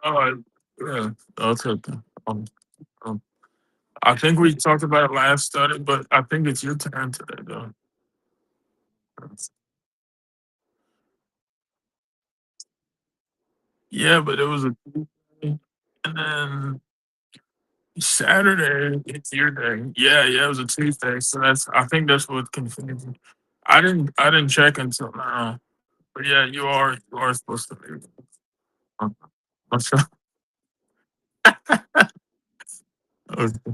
Uh, yeah, I'll take that. Um, I think we talked about it last study, but I think it's your turn today, though. Yeah, but it was a Tuesday, and then Saturday, it's your day. Yeah, yeah, it was a Tuesday, so I think that's what confused me. I didn't check until now. But yeah, you are supposed to be. Um, I'm sorry. Okay.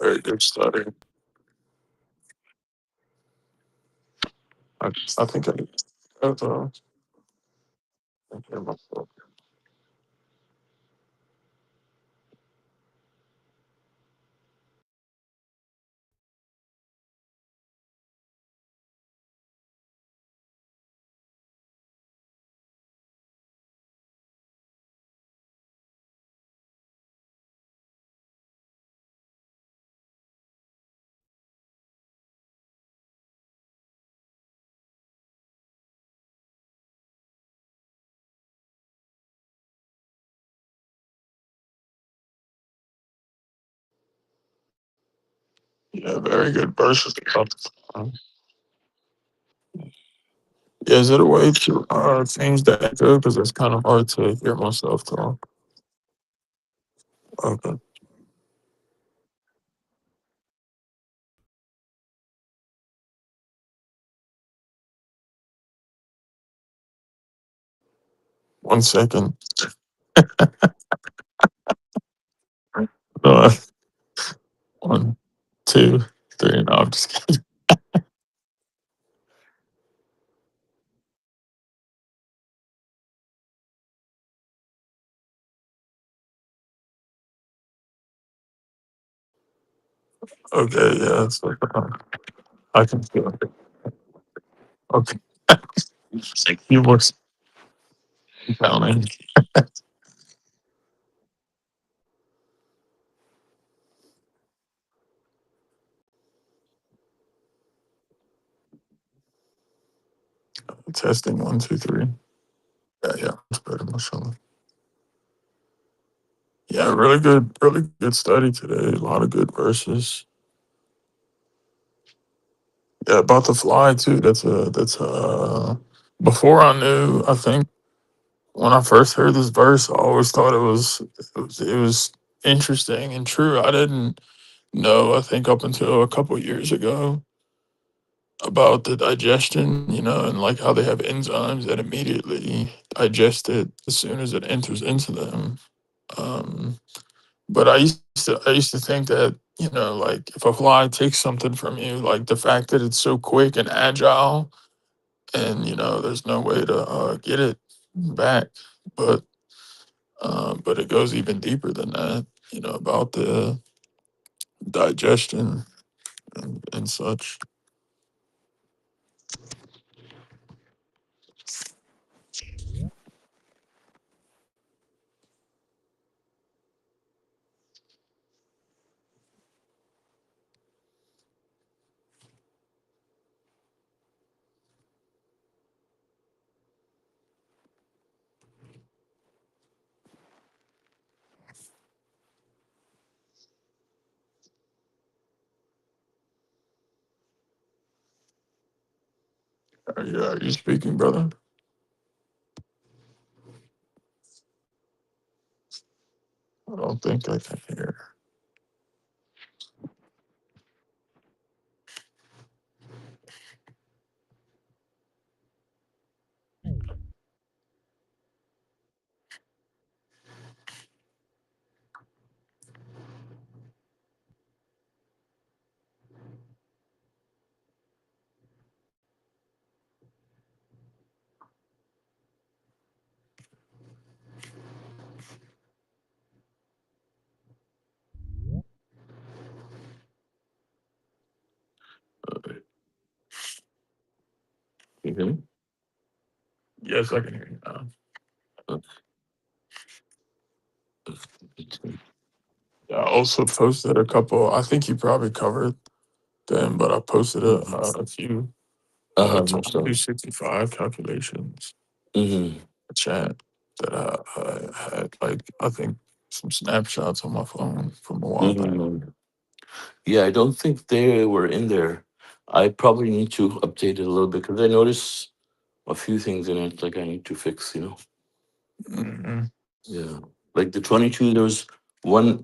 Very good study. I think I have I hear myself. Yeah, very good verses about the Quran. Yeah, is it a way to change the echo? Because it's kind of hard to hear myself talk. Okay. 1 second. Uh, 1, 2, 3. No, I'm just kidding. Okay, yeah, it's like I can feel it. Okay. It's like you were counting. Testing 1, 2, 3. Yeah, yeah, it's better, mashallah. Yeah, really good study today. A lot of good verses. Yeah, about the fly too. That's before I knew, I think when I first heard this verse, I always thought it was interesting and true. I didn't know, I think up until a couple years ago, about the digestion, and like how they have enzymes that immediately digest it as soon as it enters into them. Um, but I used to think that, like if a fly takes something from you, like the fact that it's so quick and agile, and there's no way to get it back. But it goes even deeper than that, about the digestion and such. Are you speaking, brother? I don't think I can hear. Can you hear me? Yes, I can hear you now. Uh, Yeah, I also posted a couple. I think you probably covered them, but I posted a few Uh-huh, most of 265 calculations mm-hmm. chat that I had, like, I think some snapshots on my phone from a while back. Mm-hmm. Yeah, I don't think they were in there. I probably need to update it a little bit because I noticed a few things in it like I need to fix. Hmm. Yeah. Like the 22, there was one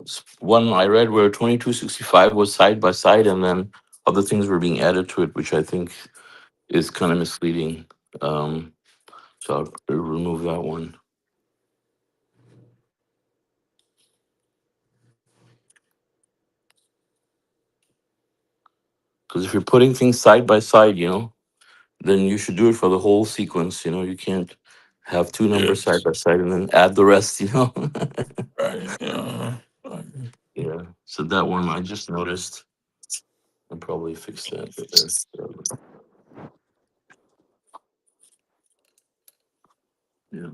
I read where 2265 was side by side and then other things were being added to it, which I think is kind of misleading. Um, so I'll remove that one. Because if you're putting things side by side, then you should do it for the whole sequence. You can't have two numbers side Yes. by side and then add the rest. Right. Yeah. Yeah. So that one I just noticed. I'll probably fix that there. Yeah.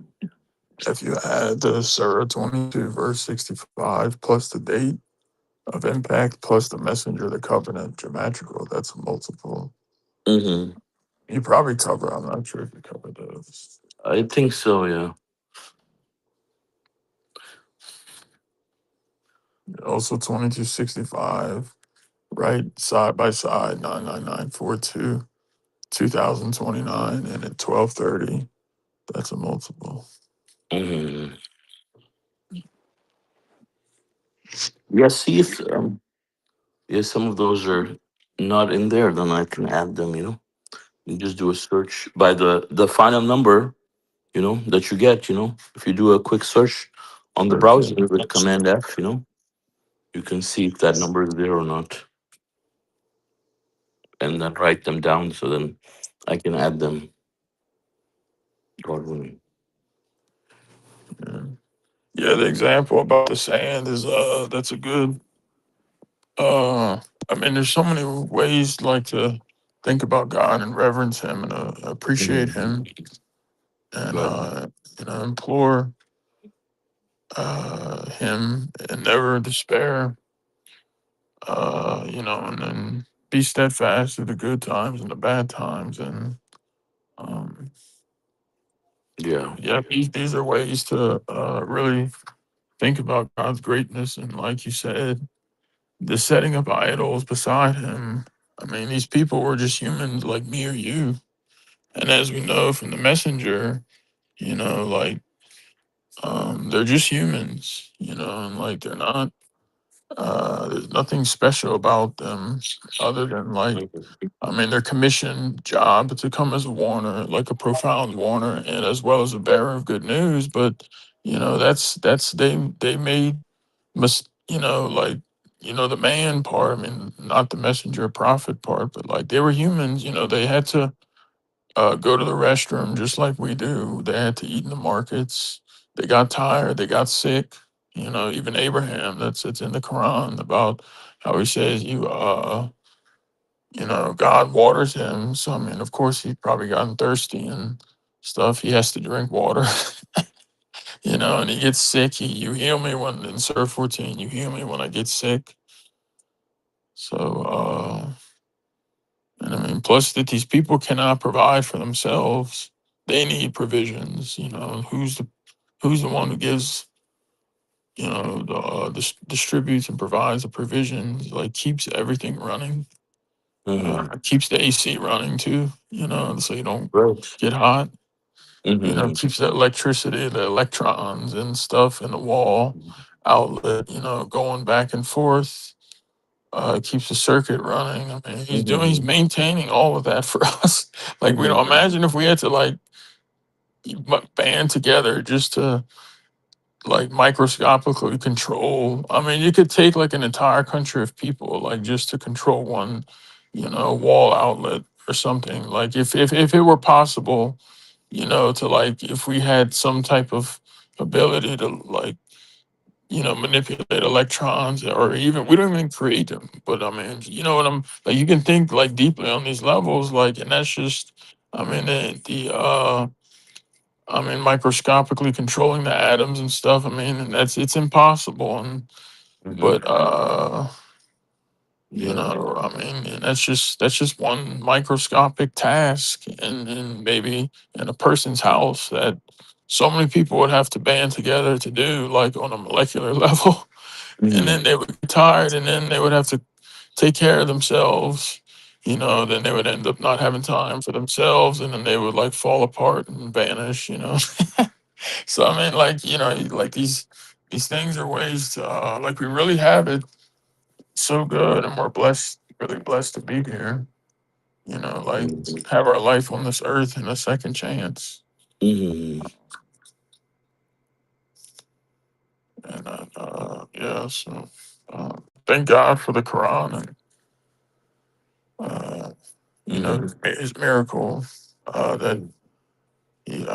If you add the Surah 22, verse 65, plus the date of impact, plus the messenger, the covenant, geometrical, that's a multiple. Hmm. You probably cover, I'm not sure if you cover those. I think so. Yeah. Also 2265, right side by side, 99942, 2029, and then 1230, that's a multiple. Hmm. Yeah. See if some of those are not in there, then I can add them. You just do a search by the final number. That you get. If you do a quick search on the Sure. browser with Command F, you can see if that number is there or not, and then write them down so then I can add them. God willing. Yeah. Yeah, the example about the sand is that's a good I mean there's so many ways like to think about God and reverence him and appreciate Mhm. him and Right. implore him and never despair, and then be steadfast through the good times and the bad times and um Yeah. yeah, these are ways to really think about God's greatness and like you said, the setting up idols beside him. I mean, these people were just humans like me or you. And as we know from the messenger, like they're just humans, and like they're not there's nothing special about them other than like Mhm. I mean their commissioned job to come as a warner, like a profound warner, and as well as a bearer of good news. But that's they made like the man part. I mean, not the messenger prophet part, but like they were humans. They had to go to the restroom just like we do. They had to eat in the markets. They got tired. They got sick. Even Abraham. It's in the Quran about how he says God waters him. So I mean, of course, he's probably gotten thirsty and stuff. He has to drink water. And he gets sick. You heal me when in Surah 14. You heal me when I get sick. So and I mean, plus that these people cannot provide for themselves. They need provisions. Who's the one who gives, distributes and provides the provisions, like keeps everything running, Mhm. keeps the AC running too, so you don't Right. get hot, Hmm. keeps the electricity, the electrons and stuff in the wall outlet, going back and forth, keeps the circuit running. I mean, he's Hmm. maintaining all of that for us. Like we don't Hmm. imagine if we had to like band together just to like microscopically control. I mean, you could take like an entire country of people, like just to control one, wall outlet or something. Like if it were possible, to like if we had some type of ability to like manipulate electrons or even we don't even create them. But I mean, what I'm like you can think like deeply on these levels, like and that's just I mean I mean, microscopically controlling the atoms and stuff. I mean, and it's impossible. And Hmm. but Yeah. I mean, and that's just one microscopic task, and maybe in a person's house that so many people would have to band together to do, like on a molecular level, and Hmm. then they would get tired, and then they would have to take care of themselves. Then they would end up not having time for themselves, and then they would like fall apart and vanish. So I mean, like like these things are ways to like we really have it so good, and we're blessed, really blessed to be here. Like have our life on this earth and a second chance. Hmm. And yeah, so thank God for the Quran and know, Mm-hmm. his miracle, that he,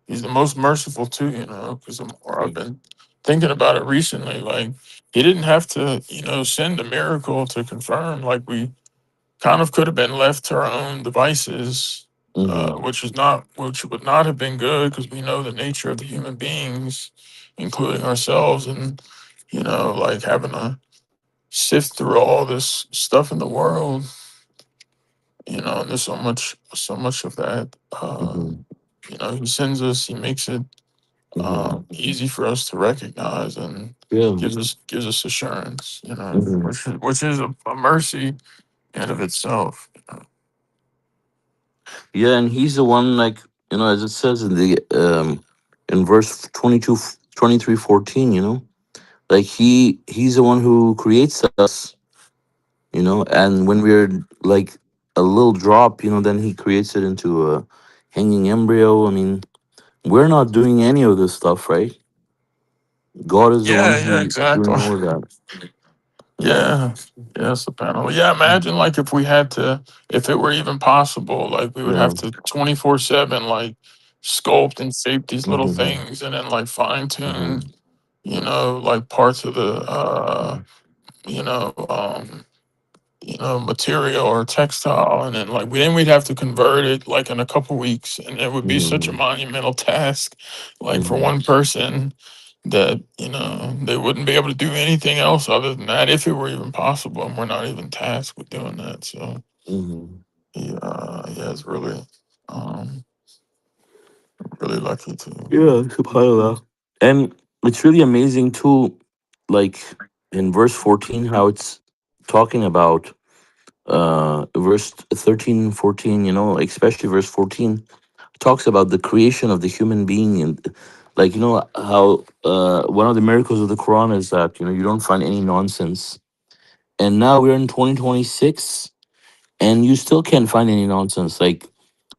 he's the most merciful too, you know, because the more I've been thinking about it recently, like he didn't have to, you know, send a miracle to confirm. Like we kind of could have been left to our own devices, Mm-hmm. which would not have been good because we know the nature of the human beings, including ourselves, and you know, like having to sift through all this stuff in the world, you know, and there's so much of that. Mm-hmm. You know, he sends us, he makes it Mm-hmm. easy for us to recognize and Yeah. gives us assurance, you know, Mm-hmm. which is a mercy in of itself. You know? Yeah, and he's the one, like, as it says in the in verse 22, 23, 14. Like he's the one who creates us, and when we're like a little drop, then he creates it into a hanging embryo. I mean, we're not doing any of this stuff, right? God is the one Yeah, who's doing exactly. all of that. Yeah. Yeah, yeah, it's a panel. Yeah, imagine like if we had to, if it were even possible, like we would Yeah. have to 24/7, like sculpt and shape these little Mm-hmm. things, and then like fine tune, Mm-hmm. you know, like parts of the, you know, material or textile, and then like then we'd have to convert it like in a couple weeks, and it would be such a Mm-hmm. monumental task, like for Mm-hmm. one person that you know they wouldn't be able to do anything else other than that if it were even possible, and we're not even tasked with doing that. So Mm-hmm. yeah, it's um, really lucky to. Yeah, subhanallah. And it's really amazing too, like in verse 14, how it's talking about verse 13 and 14, like especially verse 14 talks about the creation of the human being. And like how one of the miracles of the Quran is that you don't find any nonsense. And now we're in 2026 and you still can't find any nonsense. Like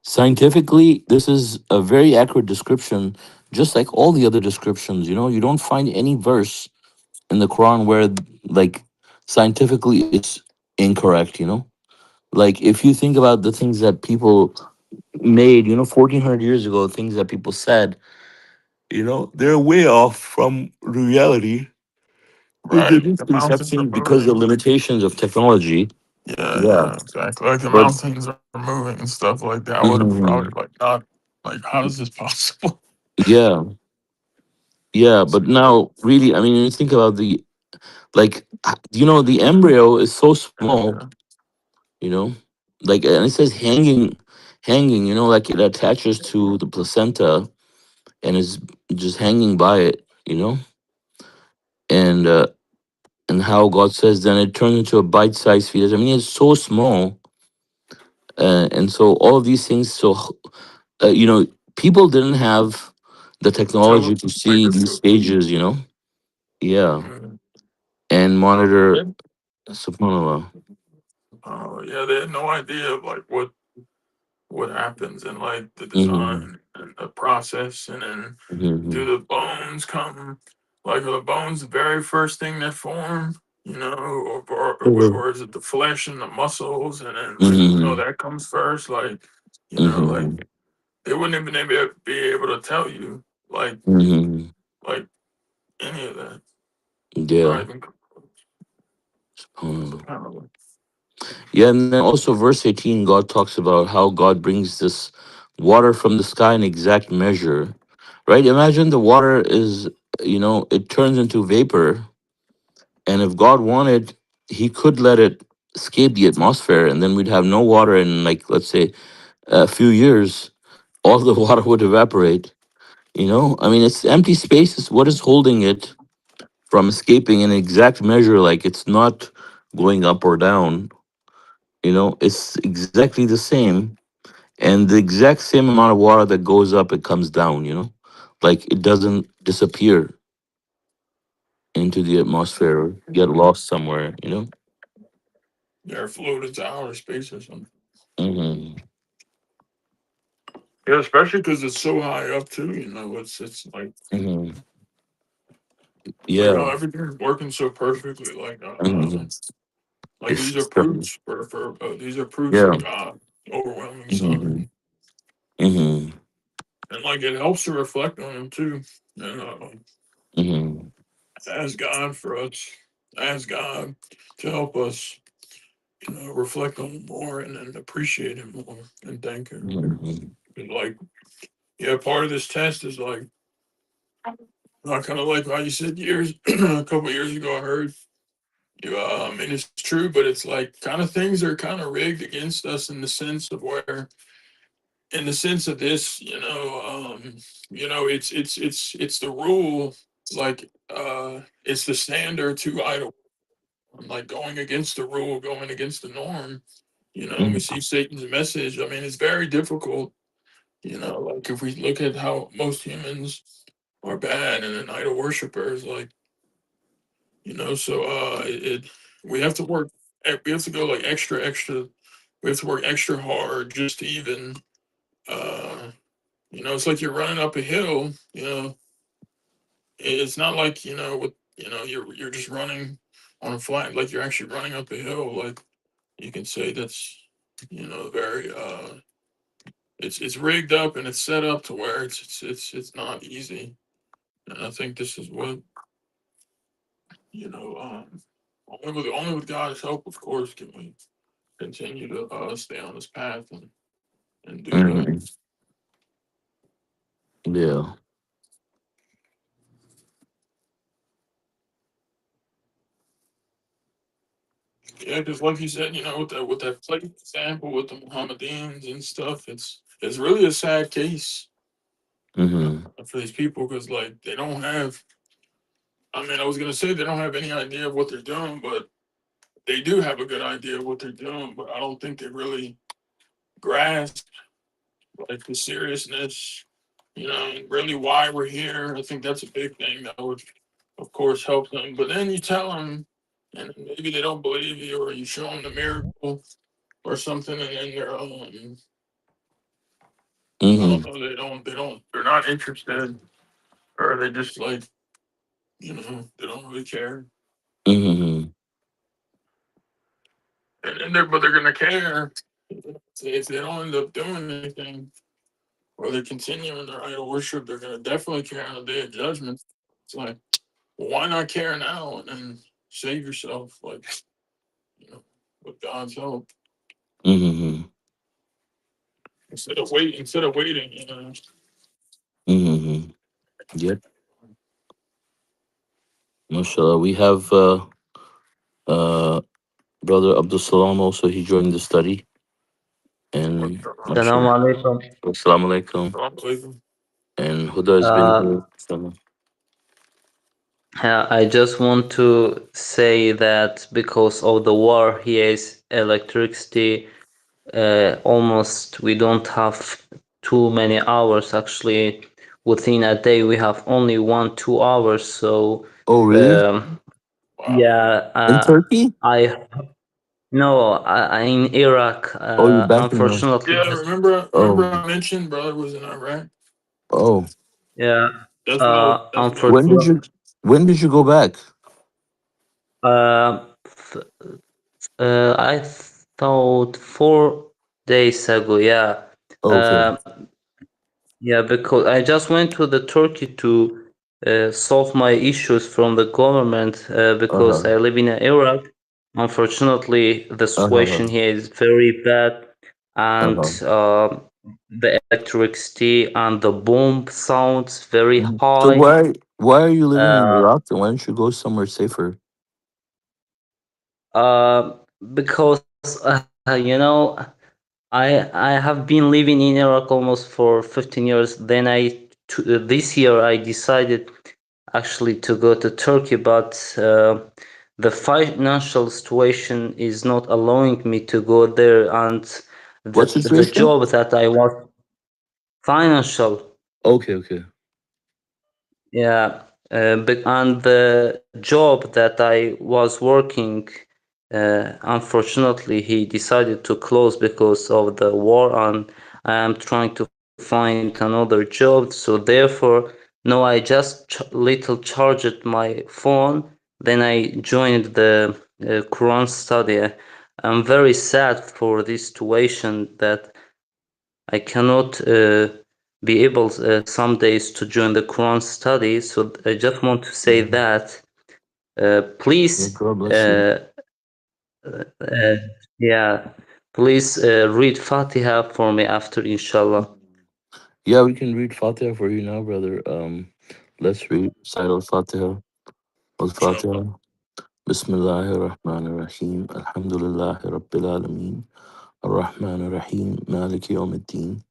scientifically, this is a very accurate description, just like all the other descriptions. You don't find any verse in the Quran where like scientifically it's incorrect. Like if you think about the things that people made, 1400 years ago, things that people said, they're way off from reality. The Right, the mountains are misconception because of the moving. limitations of technology. Yeah. Yeah, exactly. Like the But mountains are moving and stuff like that. I would have probably mhm, like not like how is this possible? yeah, yeah. But now, really, I mean, when you think about like, the embryo is so small, Yeah, you know, and it says hanging, like it attaches to the placenta and is just hanging by it, and how God says then it turns into a bite-sized fetus. I mean, it's so small, and so all of these things. So people didn't have the technology to telescope, see these microscope. stages, yeah, Mm. and monitor. Yeah. Subhanallah. Yeah, they had no idea of like what happens in like the Mm-hmm. design and the process, and then do Mm-hmm. the bones come like are the bones the very first thing that form, you know, or is it the flesh and the muscles, and then like Mm-hmm. that comes first, like Mm-hmm. like they wouldn't even be able to tell you Mm-hmm. like any of that, not Yeah. even Subhanallah. comparable. Yeah, and then also verse 18, God talks about how God brings this water from the sky in exact measure. Right? Imagine the water is, it turns into vapor. And if God wanted, he could let it escape the atmosphere and then we'd have no water in, like, let's say, a few years. All the water would evaporate. I mean, it's empty spaces. What is holding it from escaping in exact measure? Like it's not going up or down. It's exactly the same. And the exact same amount of water that goes up, it comes down, like it doesn't disappear into the atmosphere or get lost somewhere. They're floated to outer space or something. Hmm. Yeah, especially because it's so high up too. It's Hmm. like Yeah. everything's working so perfectly. Hmm. Like It's these are definitely. proofs these are proofs Yeah. of God, overwhelming Mm-hmm. sovereignty, Mm-hmm. and like it helps to reflect on Him too, and Mm-hmm. ask God for us, ask God to help us, reflect on Him more and appreciate Him more and thank Him. Mm-hmm. And like, yeah, part of this test is like, I kind of like how you said years, a couple years ago. I heard you, and it's true, but it's like kind of things are kind of rigged against us in the sense of where, in the sense of this, it's the rule, like, it's the standard to idol, like going against the rule, going against the norm. We see Satan's message. I mean, it's very difficult. Like if we look at how most humans are bad and then idol worshippers, like, so we have to work, we have to go like extra, we have to work extra hard just to even, uh, it's like you're running up a hill. It's not like, with, you're just running on a flat, like you're actually running up a hill. Like you can say that's, very, it's rigged up and it's set up to where it's not easy. And I think this is what, you know, um, only with God's help, of course, can we continue to stay on this path and do that. Mm-hmm. Yeah. Yeah, because like you said, with that plate example with the Mohammedans and stuff, it's really a sad case, Mm-hmm. for these people because like they don't have. I mean, I was gonna say they don't have any idea of what they're doing, but they do have a good idea of what they're doing. But I don't think they really grasp like the seriousness, and really why we're here. I think that's a big thing that would, of course, help them. But then you tell them, and maybe they don't believe you, or you show them the miracle or something, and then they're, I don't Mm-hmm. know, they're not interested, or they just like, they don't really care, Mm-hmm. and but they're gonna care if they don't end up doing anything, or they continue in their idol worship. They're gonna definitely care on the day of judgment. It's like, well, why not care now and then save yourself, like, you know, with God's help, Mm-hmm. instead of waiting. Mm-hmm. Yep. Mashallah. We have uh brother Abdul Salam also. He joined the study, and Assalamu mashallah. alaikum. Assalamu alaikum. And Huda has been Uh, here. So. I just want to say that because of the war here is electricity, almost we don't have too many hours. Actually, within a day we have only 1 2 hours. So, Oh, really? um, Wow. yeah, In Turkey? I no, in Iraq, Oh, you're back in Iraq. unfortunately, Yeah, remember Oh, I mentioned brother was in Iraq. oh. yeah, That's what I was. That's what I was. When did unfortunately, you when did you go back? uh, I thought 4 days ago. Yeah, Okay. uh, yeah, because I just went to the Turkey to solve my issues from the government Uh because huh. I live in Iraq. Unfortunately, the Uh huh. situation here is very bad, Uh and huh. the electricity and the bomb sounds very So high. why are you living in Uh, Iraq? Then why don't you go somewhere safer? uh, because I have been living in Iraq almost for 15 years. Then this year I decided actually to go to Turkey, but the financial situation is not allowing me to go there, and What the situation? job that I want financial. Okay. Okay. Yeah, and the job that I was working, unfortunately, he decided to close because of the war, and I am trying to find another job. So therefore, no, I just little charged my phone, then I joined the Quran study. I'm very sad for this situation that I cannot be able some days to join the Quran study. So I just want to say Mhm. that Yeah, please, God bless you. uh, yeah, please read Fatiha for me after, inshallah. Yeah, we can read Fatiha for you now, brother. Let's read Side al-Fatiha. Al-Fatiha. Inshallah. Bismillahir Rahmanir Rahim. Alhamdulillahi Rabbil Alameen. Ar-Rahmanir Rahim. Maliki Yawmiddin.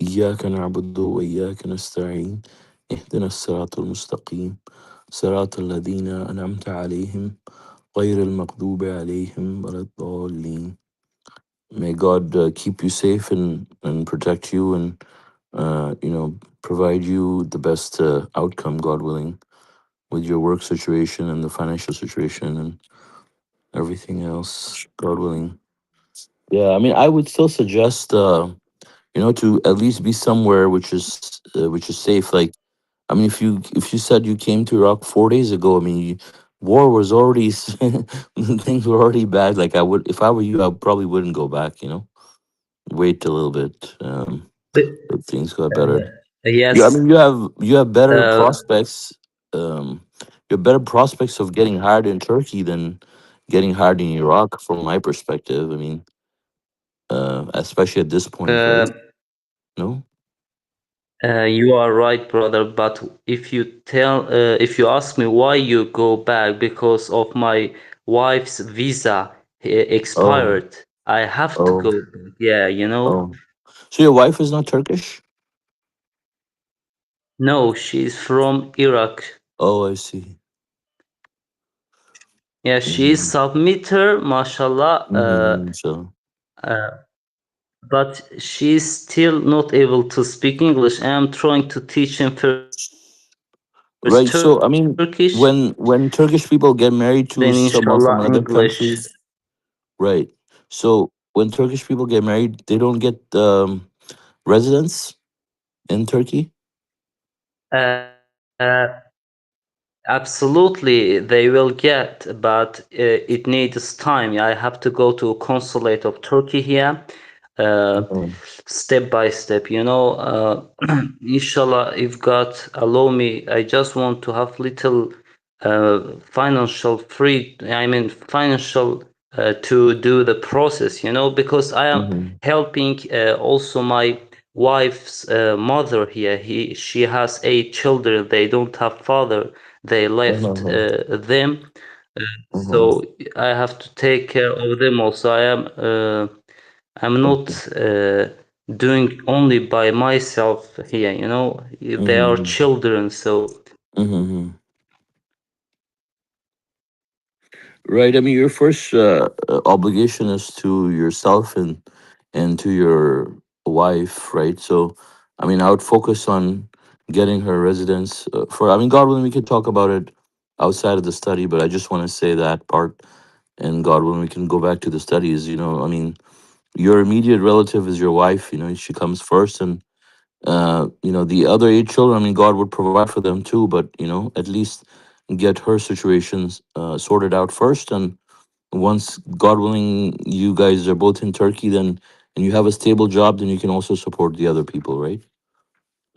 إياك نعبد وإياك نستعين اهدنا الصراط المستقيم صراط الذين أنعمت عليهم غير المغضوب عليهم ولا الضالين. May God keep you safe and protect you and provide you the best outcome, God willing, with your work situation and the financial situation and everything else, God willing. Yeah, I mean, I would still suggest, to at least be somewhere which is safe. Like, I mean, if you said you came to Iraq 4 days ago, I mean, war was already things were already bad. Like, I would, if I were you, I probably wouldn't go back. Wait a little bit. If things got better. I Yes, mean, you have better uh, prospects. You have better prospects of getting hired in Turkey than getting hired in Iraq, from my perspective. I mean, especially at this point, right? uh, No. you are right, brother. But if you ask me why you go back, because of my wife's visa Oh. expired, I have to Oh. go back. Yeah, you know. Oh. So your wife is not Turkish? No, she's from Iraq. Oh, I see. Yeah, she is Mm-hmm. submitter, mashallah. So Uh, but she's still not able to speak English. I am trying to teach him first Turkish, right. So I mean, then when Turkish people get inshallah married to someone English. from another country, right? So when Turkish people get married, they don't get residence in Turkey. Uh, Absolutely, they will get, but it needs time. I have to go to consulate of Turkey here, uh, Oh. step by step. Inshallah, if God allow me, I just want to have little financial free. I mean, financial to do the process. Because I am Mm-hmm. helping also my wife's mother here. She has 8 children. They don't have father, they left Uh-huh. them, Uh-huh. so I have to take care of them also. I'm not doing only by myself here. They are Mm-hmm. children, so Mm-hmm. Right. I mean, your first obligation is to yourself and to your wife, right? So, I mean, I would focus on getting her residence for. I mean, God willing, we could talk about it outside of the study, but I just want to say that part. And God willing, we can go back to the studies. I mean, your immediate relative is your wife. She comes first, and the other 8 children. I mean, God would provide for them too, but at least get her situations sorted out first, and once, God willing, you guys are both in Turkey, then and you have a stable job, then you can also support the other people, right?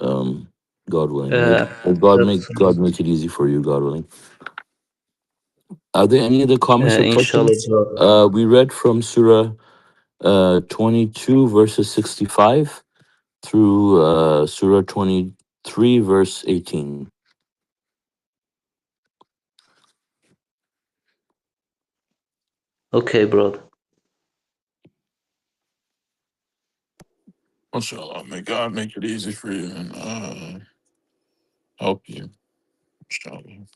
Um, God willing. May, uh, may God that's make it easy for you, God willing. Are there any other comments or inshallah, questions? brother. We read from Surah 22, verses 65 through Surah 23, verse 18. Okay, brother. Inshallah. May God make it easy for you and help you. Inshallah.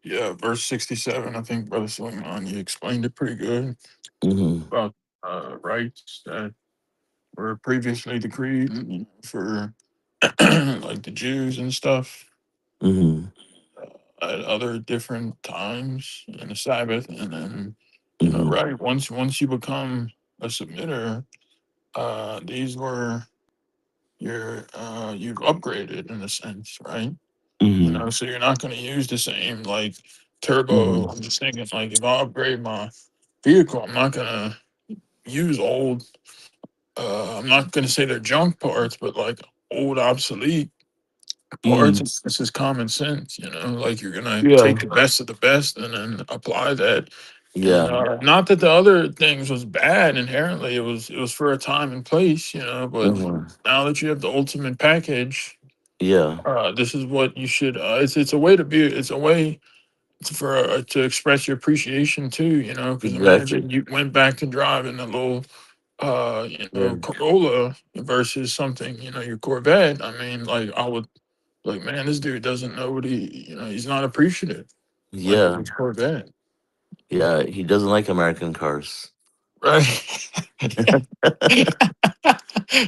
Yeah, verse 67. I think Brother Suleman, you explained it pretty good Mm-hmm. about rights that were previously decreed for like the Jews and stuff Mm-hmm. at other different times in the Sabbath, and then Mm-hmm. right, once you become a submitter, these were you've upgraded in a sense, right? You Mm-hmm. know, so you're not going to use the same like turbo. Mm-hmm. I'm just thinking like if I upgrade my vehicle, I'm not going to use old. I'm not going to say they're junk parts, but like old obsolete parts. Mm-hmm. It's just common sense, you know. Like you're gonna take Yeah. the best of the best and then apply that. And Yeah. not that the other things was bad inherently. It was for a time and place, you know. But Mm-hmm. now that you have the ultimate package, Yeah. this is what you should. It's a way to be. It's a way for to express your appreciation too, you know. Because Exactly. imagine you went back to driving a little you Yeah. know, Corolla versus something, you know, your Corvette. I mean, like I would like, man, this dude doesn't know what he, you know, he's not appreciative. Like of Yeah. his Corvette, Yeah. He doesn't like American cars. right?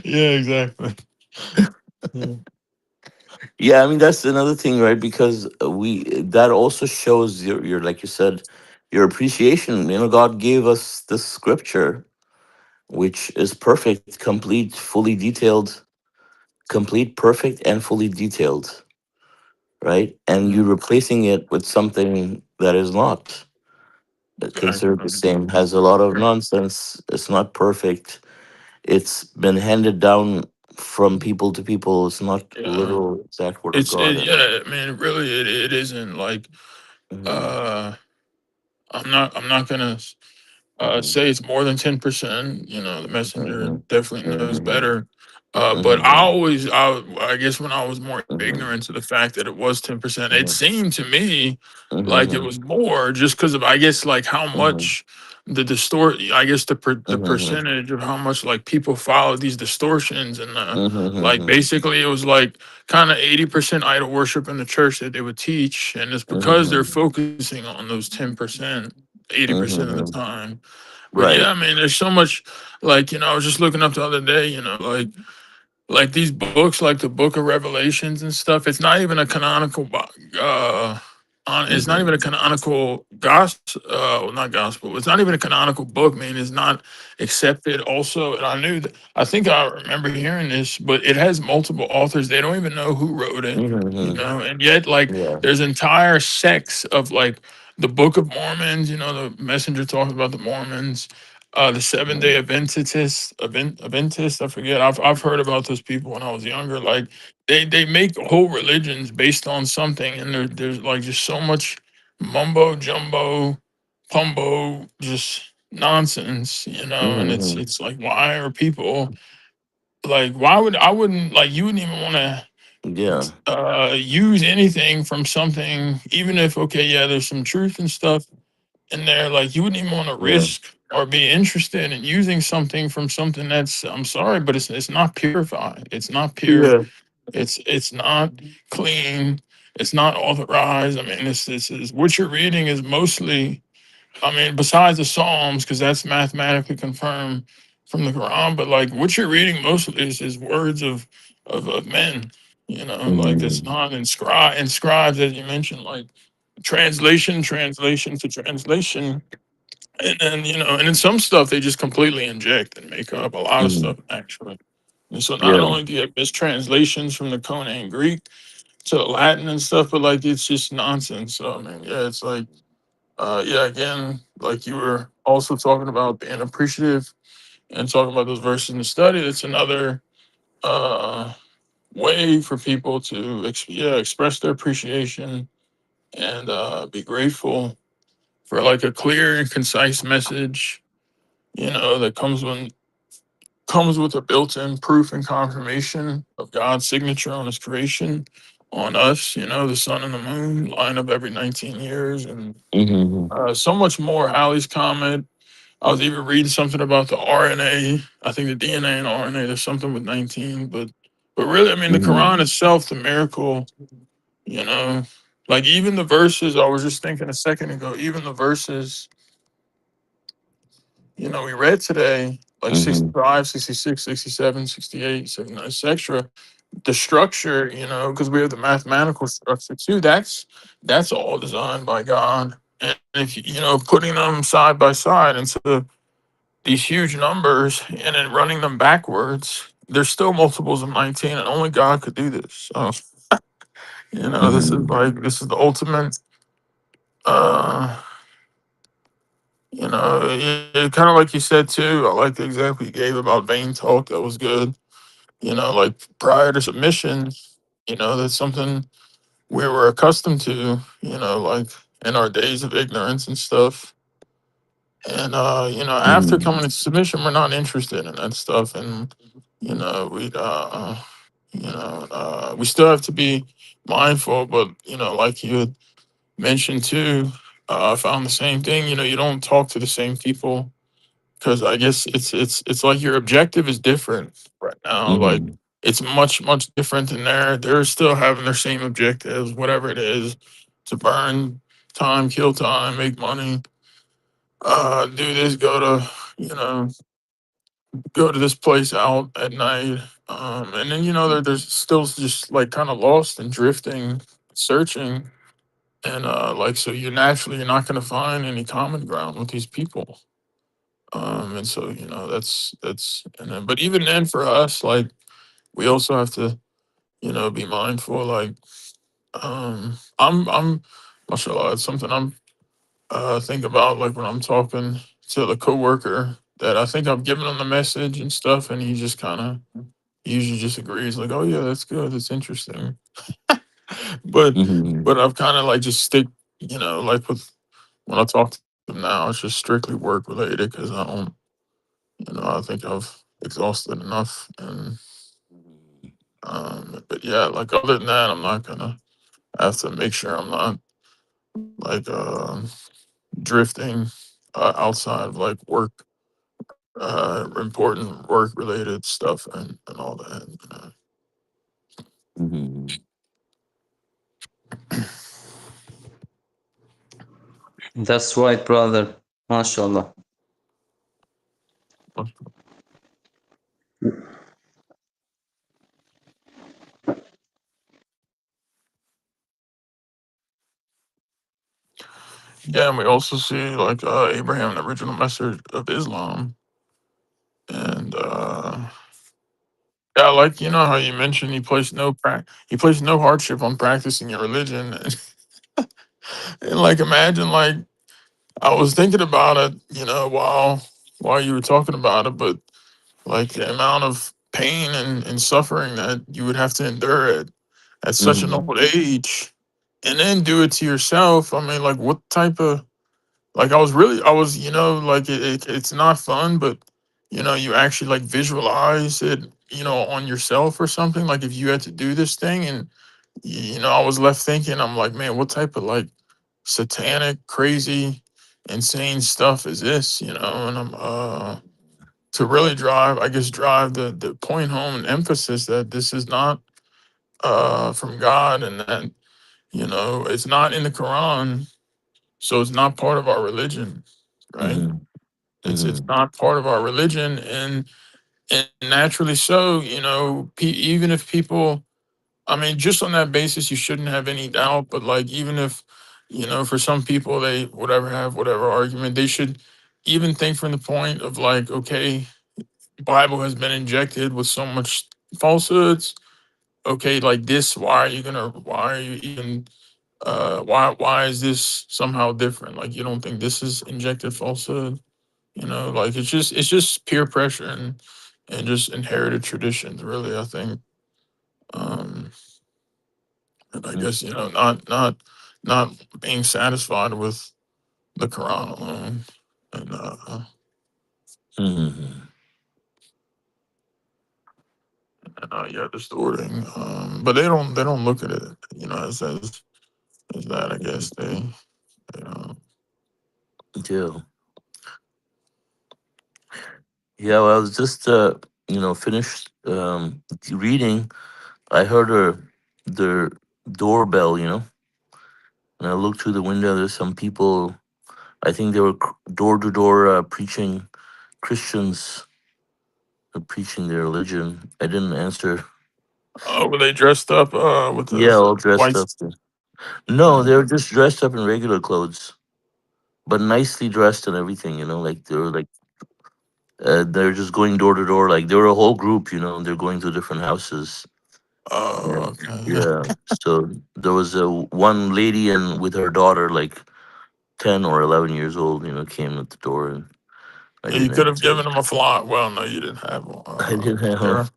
Yeah, exactly. Yeah. Yeah, I mean that's another thing, right? Because we that also shows your like you said, your appreciation. You know, God gave us this scripture, which is perfect, complete, fully detailed, complete, perfect, and fully detailed, right? And you're Mhm. replacing it with something that is not considered the same, has a lot of nonsense. It's not perfect. It's been handed down from people to people. It's not Yeah, literal exact word of God. And yeah. I mean, really, it isn't like mhm, uh, I'm not gonna mhm, say it's more than 10%. You know, the messenger mhm, definitely knows mhm, better. But mhm, I guess when I was more mhm, ignorant to the fact that it was 10%, it mhm, seemed to me like it mhm, was more just because of, I guess, like how mhm, much I guess the mhm, percentage of how much like people follow these distortions and like mhm, basically it was like kind of 80% idol worship in the church that they would teach, and it's because they're mhm, focusing on those 10%, 80% of the mhm. time. But yeah, I Right. mean, there's so much. Like, you know, I was just looking up the other day. You know, like these books, like the Book of Revelations and stuff. It's not even a canonical. It's not even Mhm, a canonical gospel. Well, not gospel. It's not even a canonical book. Man, it's not accepted. Also, and I knew that. I think I remember hearing this, but it has multiple authors. They don't even know who wrote it. You mhm. know, and yet like Yeah. there's entire sects of like the Book of Mormons. You know, the messenger talks about the Mormons, the Seven Mhm, Day Adventists. I forget. I've heard about those people when I was younger. Like they make whole religions based on something, and there's like just so much mumbo jumbo, pumbo, just nonsense. You know, and mhm. it's like why are people like why would I wouldn't like you wouldn't even want to Yeah. use anything from something, even if okay, yeah, there's some truth and stuff in there. Like you wouldn't even want to Yeah. risk or be interested in using something from something that's I'm sorry, but it's not purified. It's not pure. Yeah. It's not clean. It's not authorized. I mean, this is what you're reading is mostly. I mean, besides the Psalms, because that's mathematically confirmed from the Quran, but like what you're reading mostly is words of men, you know, like it's Mhm, not inscribed as you mentioned, like translation to translation. And then, you know, and then some stuff they just completely inject and make up a lot of mhm. stuff actually. And so not Yeah. only do you have mistranslations from the Koine Greek to Latin and stuff, but like it's just nonsense. So I mean, yeah, it's like yeah, again, like you were also talking about being appreciative and talking about those verses in the study. It's another uh, way for people to express their appreciation and be grateful for like a clear and concise message. You know that comes with a built-in proof and confirmation of God's signature on His creation on us. You know, the sun and the moon line up every 19 years and Mhm, so much more. Halley's Comet. I was even reading something about the RNA. I think the DNA and RNA, there's something with 19, but really, I mean, the mhm, Quran itself, the miracle, you know, like even the verses, I was just thinking a second ago, even the verses, you know, we read today, like mhm, 65, 66, 67, 68, 79, etc. The structure, you know, because we have the mathematical structure too, that's all designed by God. And if you know, putting them side by side into these huge numbers and then running them backwards, there's still multiples of 19, and only God could do this. So Mm-hmm. this is the ultimate. Uh, kind of like you said too. I like the example you gave about vain talk. That was good. Like prior to submission, that's something we were accustomed to. Like in our days of ignorance and stuff. And after Mm-hmm. coming to submission, we're not interested in that stuff. And we we still have to be mindful. But like you had mentioned too, I found the same thing. You don't talk to the same people because I guess it's like your objective is different right now. Like Mm-hmm. it's much different than they're still having their same objectives, whatever it is, to burn time, kill time, make money, do this, you know go to this place out at night, and then there's still just like kind of lost and drifting, searching, and like so you're not going to find any common ground with these people. And so that's and then, but even then for us, like we also have to be mindful. Like I'm mashallah, it's something I'm think about, like when I'm talking to the coworker that I think I've given him the message and stuff, and he just kind of usually just agrees, like, "Oh yeah, that's good, that's interesting." but Mm-hmm. but I've kind of like just stick, like with when I talk to them now, it's just strictly work related because I don't, I think I've exhausted enough, and but yeah, like other than that, I'm not gonna. I have to make sure I'm not like drifting outside of like work, important work related stuff and all that. Mm-hmm. That's right, brother. MashaAllah. Yeah, and we also see like Abraham, the original message of Islam, and yeah, like how you mentioned he placed no hardship on practicing your religion, and like imagine like I was thinking about it, while you were talking about it, but like the amount of pain and suffering that you would have to endure at such an Mm-hmm. old age, and then do it to yourself. I mean, like what type of like I was like it's not fun, but you actually like visualize it on yourself or something. Like if you had to do this thing, and I was left thinking, I'm like, man, what type of like satanic, crazy, insane stuff is this? And I'm to really drive the point home and emphasis that this is not from God, and that it's not in the Quran, so it's not part of our religion, right? Mm-hmm. It's Mm-hmm. not part of our religion, and naturally so. Even if people, I mean, just on that basis, you shouldn't have any doubt. But like, even if for some people they whatever have whatever argument, they should even think from the point of like, okay, Bible has been injected with so much falsehoods. Okay, like this, why are you even why is this somehow different? Like you don't think this is injected falsehood? Like it's just peer pressure and just inherited traditions, really, I think. Um and I guess, not being satisfied with the Quran alone, and Mm-hmm. yeah, distorting. But they don't look at it, as that, I guess they Yeah. Yeah. Well, I was just finished reading. I heard the doorbell. And I looked through the window. There's some people. I think they were door to door preaching. Christians preaching their religion. I didn't answer. Oh, were they dressed up with Yeah, the all dressed white up. No, uh, they were just dressed up in regular clothes, but nicely dressed and everything. Like they were like They're just going door to door. Like they were a whole group, you know. They're going to different houses. Oh, And okay. yeah, so there was a one lady and with her daughter, like 10 or 11 years old, you know, came at the door, and I You didn't could have answer. given them a fly. Well, no, you didn't have one. I didn't have. There.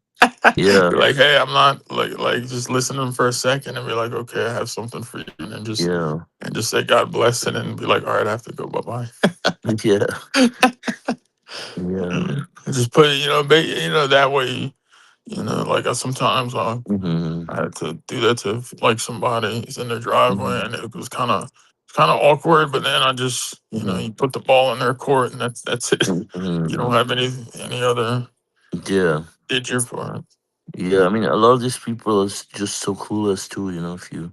Yeah, You're like, hey, I'm not like just listen to them for a second and be like, okay, I have something for you, and then yeah, just say God bless it and be like, all right, I have to go, bye yeah, bye. yeah. Just put it, that way, like I sometimes Hmm. I had to do that to like somebody. He's in their driveway, Hmm. and it was kind of awkward. But then I just, Hmm. you put the ball in their court, and that's it. You don't Hmm. have any other Yeah, did you for it. yeah. I mean, a lot of these people is just so clueless too. You know, if you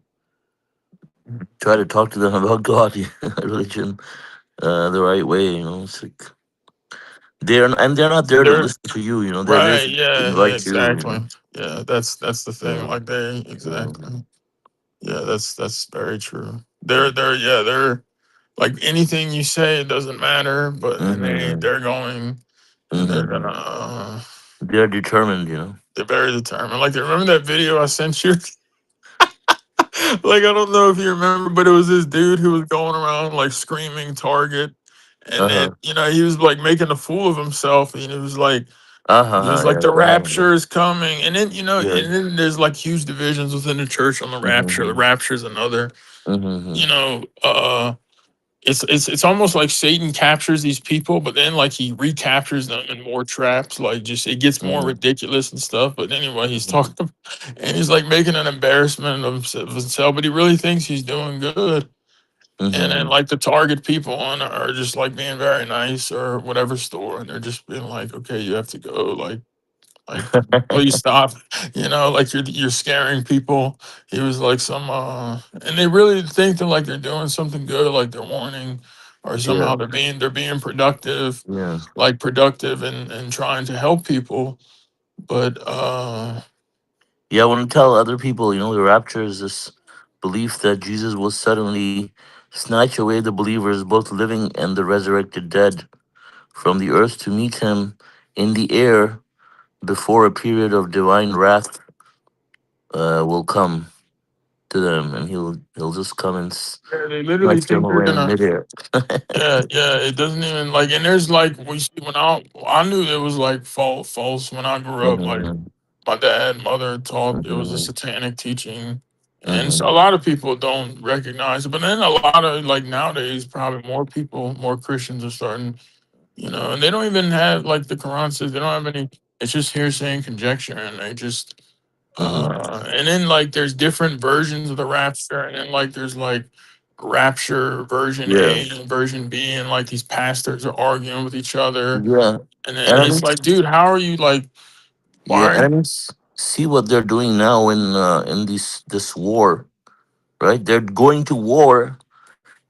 try to talk to them about God, religion, the right way, you know, it's like they're not there to They're listen to you. You know, they're there right, to yeah, yeah, invite you. You exactly. know. Yeah, that's the thing. Yeah. Like they Yeah. exactly. Yeah, that's very true. They're like anything you say it doesn't matter, but and Hmm. they're going and they're Hmm. gonna They're determined. You know. they're very determined. Like remember that video I sent you? Like I don't know if you remember, but it was this dude who was going around like screaming Target, and Uh then huh. he was like making a fool of himself, and Uh he was huh. like Yeah. the I remember. rapture is coming, and then Yeah. there's like huge divisions within the church on the rapture. The Hmm. rapture is another, Hmm. you know, it's almost like Satan captures these people, but then like he recaptures them in more traps. Like just it gets more Hmm. ridiculous and stuff. But anyway, he's Hmm. talking and he's like making an embarrassment of himself, but he really thinks he's doing good. And then Hmm. like the target people on are just like being very nice or whatever store, and they're just being like, okay, you have to go. Like, please stop. Like you're scaring people. He was like and they really think that like they're doing something good, like they're warning, or Yeah. somehow they're being productive, Yeah. like productive and trying to help people. But Yeah. I want to tell other people, you know, the rapture is this belief that Jesus will suddenly snatch away the believers, both living and the resurrected dead, from the earth to meet him in the air before a period of divine wrath will come to them, and he'll just come and yeah, they literally snatch them think they're away in gonna. midair. Yeah, yeah. It doesn't even like, and there's like we see when I knew it was like false when I grew up. Like Mhm. my dad, mother taught it was a Mhm. satanic teaching, and so a Mhm. lot of people don't recognize it. But then a lot of like nowadays, probably more Christians are starting, and they don't even have like the Quran says they don't have any. It's just hearsay and conjecture, and they just Mhm. and then like there's different versions of the rapture, and then like there's like rapture version Yeah. A and version B, and like these pastors are arguing with each other, Yeah. and then And I it's mean, like, dude, how are you like? yeah, Why? and I mean, see what they're doing now in this war, right? They're going to war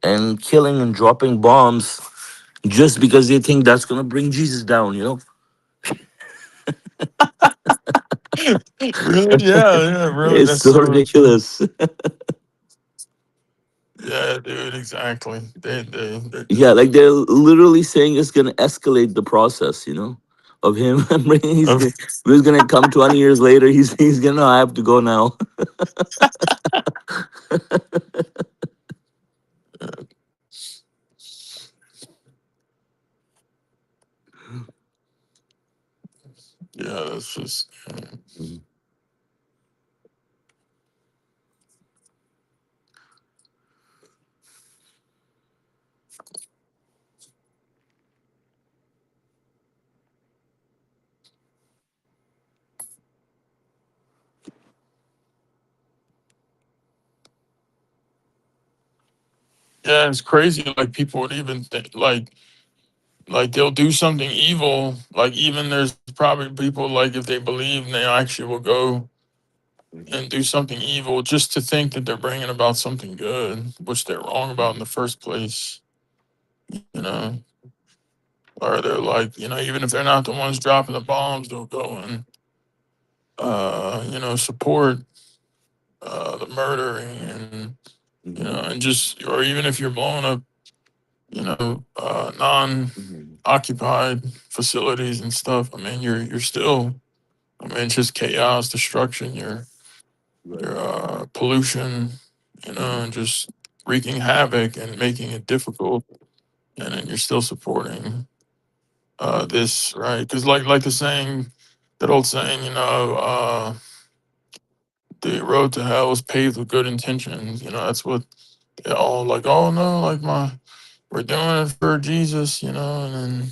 and killing and dropping bombs just because they think that's gonna bring Jesus down. You know, Really? Yeah, yeah, really. it's That's so so. ridiculous. Yeah, dude. Exactly. They're Yeah, just. like they're literally saying it's gonna escalate the process. You know, of him bringing. He's gonna come 20 years later. He's gonna have to go now. Yeah, that's just. Yeah, it's crazy. Like people would even think like they'll do something evil. Like even there's probably people like if they believe they actually will go and do something evil just to think that they're bringing about something good, which they're wrong about in the first place. You know, or they're like, even if they're not the ones dropping the bombs, they'll go and support the murdering and Mhm. and just or even if you're blowing up Mhm. non-occupied facilities and stuff. I mean, you're still. I mean, it's just chaos, destruction. Right. Your pollution. Mhm. And just wreaking havoc and making it difficult. And then you're still supporting this, right? Because like the saying, that old saying, the road to hell is paved with good intentions. That's what they all like. Oh no, like we're doing it for Jesus, and then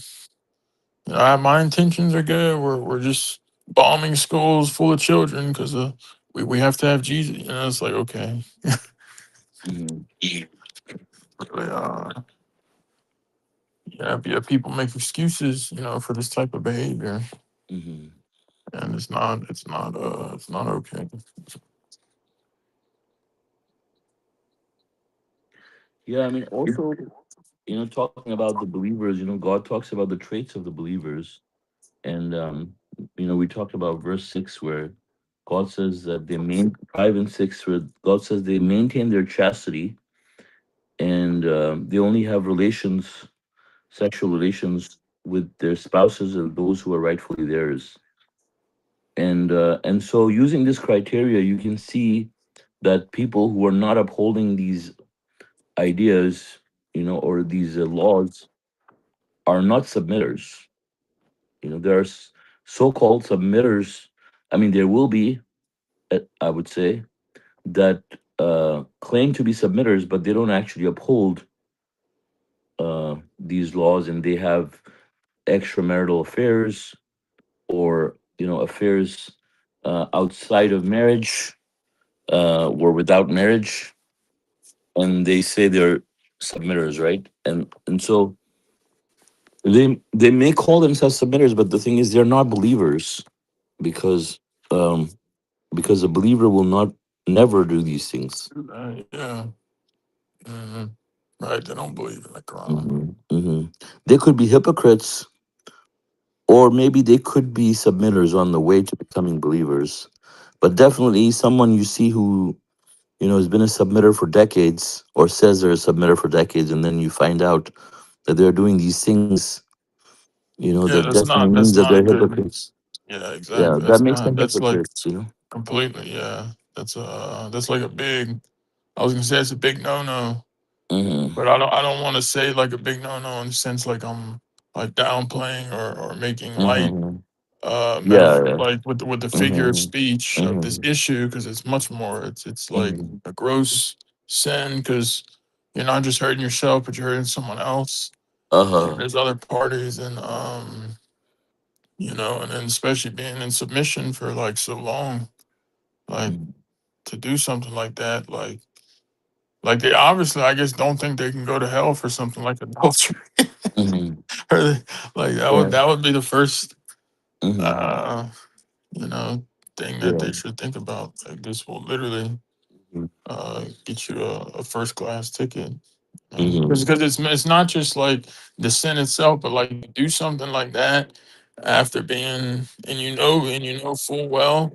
my intentions are good. We're just bombing schools full of children because we have to have Jesus. It's like okay, Mhm. really, yeah, people make excuses, for this type of behavior, Mhm. and it's not okay. Yeah, I mean, also, talking about the believers, God talks about the traits of the believers. And, we talked about verse 6 where God says that 5 and 6, where God says they maintain their chastity and they only have sexual relations with their spouses and those who are rightfully theirs. And so using this criteria, you can see that people who are not upholding these ideas, or these laws are not submitters. There are so-called submitters. I mean, there will be, I would say, that claim to be submitters, but they don't actually uphold these laws, and they have extramarital affairs, or affairs outside of marriage, or without marriage, and they say they're submitters, right? And so they may call themselves submitters, but the thing is, they're not believers, because um, because a believer will not never do these things. Yeah. hmm Right. They don't believe in the Quran. Hmm. They could be hypocrites, or maybe they could be submitters on the way to becoming believers. But definitely, someone you see who has been a submitter for decades, or says they're a submitter for decades, and then you find out that they're doing these things, Yeah, that definitely means that's that not a they're good. hypocrites. Yeah, Yeah, exactly. that That's makes not. them That's like hypocrites. completely. Yeah, that's like a big. I was gonna say it's a big no no, Hmm. but I don't want to say like a big no no in the sense like I'm like downplaying or making light Hmm. metaphor Yeah. like with the figure of Hmm. speech of this Hmm. issue because it's much more. It's like Hmm. a gross sin because you're not just hurting yourself but you're hurting someone else. And Uh-huh. there's other parties and and then especially being in submission for like so long, like to do something like that, like they obviously, I guess, don't think they can go to hell for something like adultery. Hmm. Or like that would Yeah. that would be the first, Hmm. uh, you know, thing that Yeah. they should think about. Like this will literally get you a first class ticket. Hmm. Because it's not just like the sin itself, but like you do something like that after being and you know full well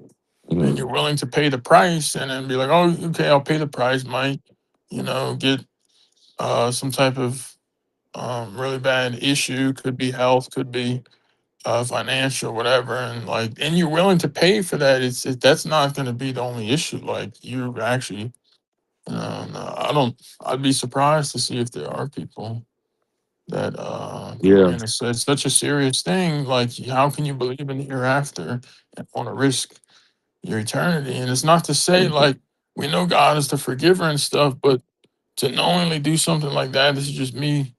and you're Hmm. willing to pay the price and then be like, oh, okay, I'll pay the price, might, get some type of really bad issue, could be health, could be financial, whatever, and you're willing to pay for that. That's not going to be the only issue. Like you actually, no, I'd be surprised to see if there are people that, Yeah. and it's such a serious thing. Like, how can you believe in the hereafter and want to risk your eternity? And it's not to say like we know God is the forgiver and stuff, but to knowingly do something like that, this is just me.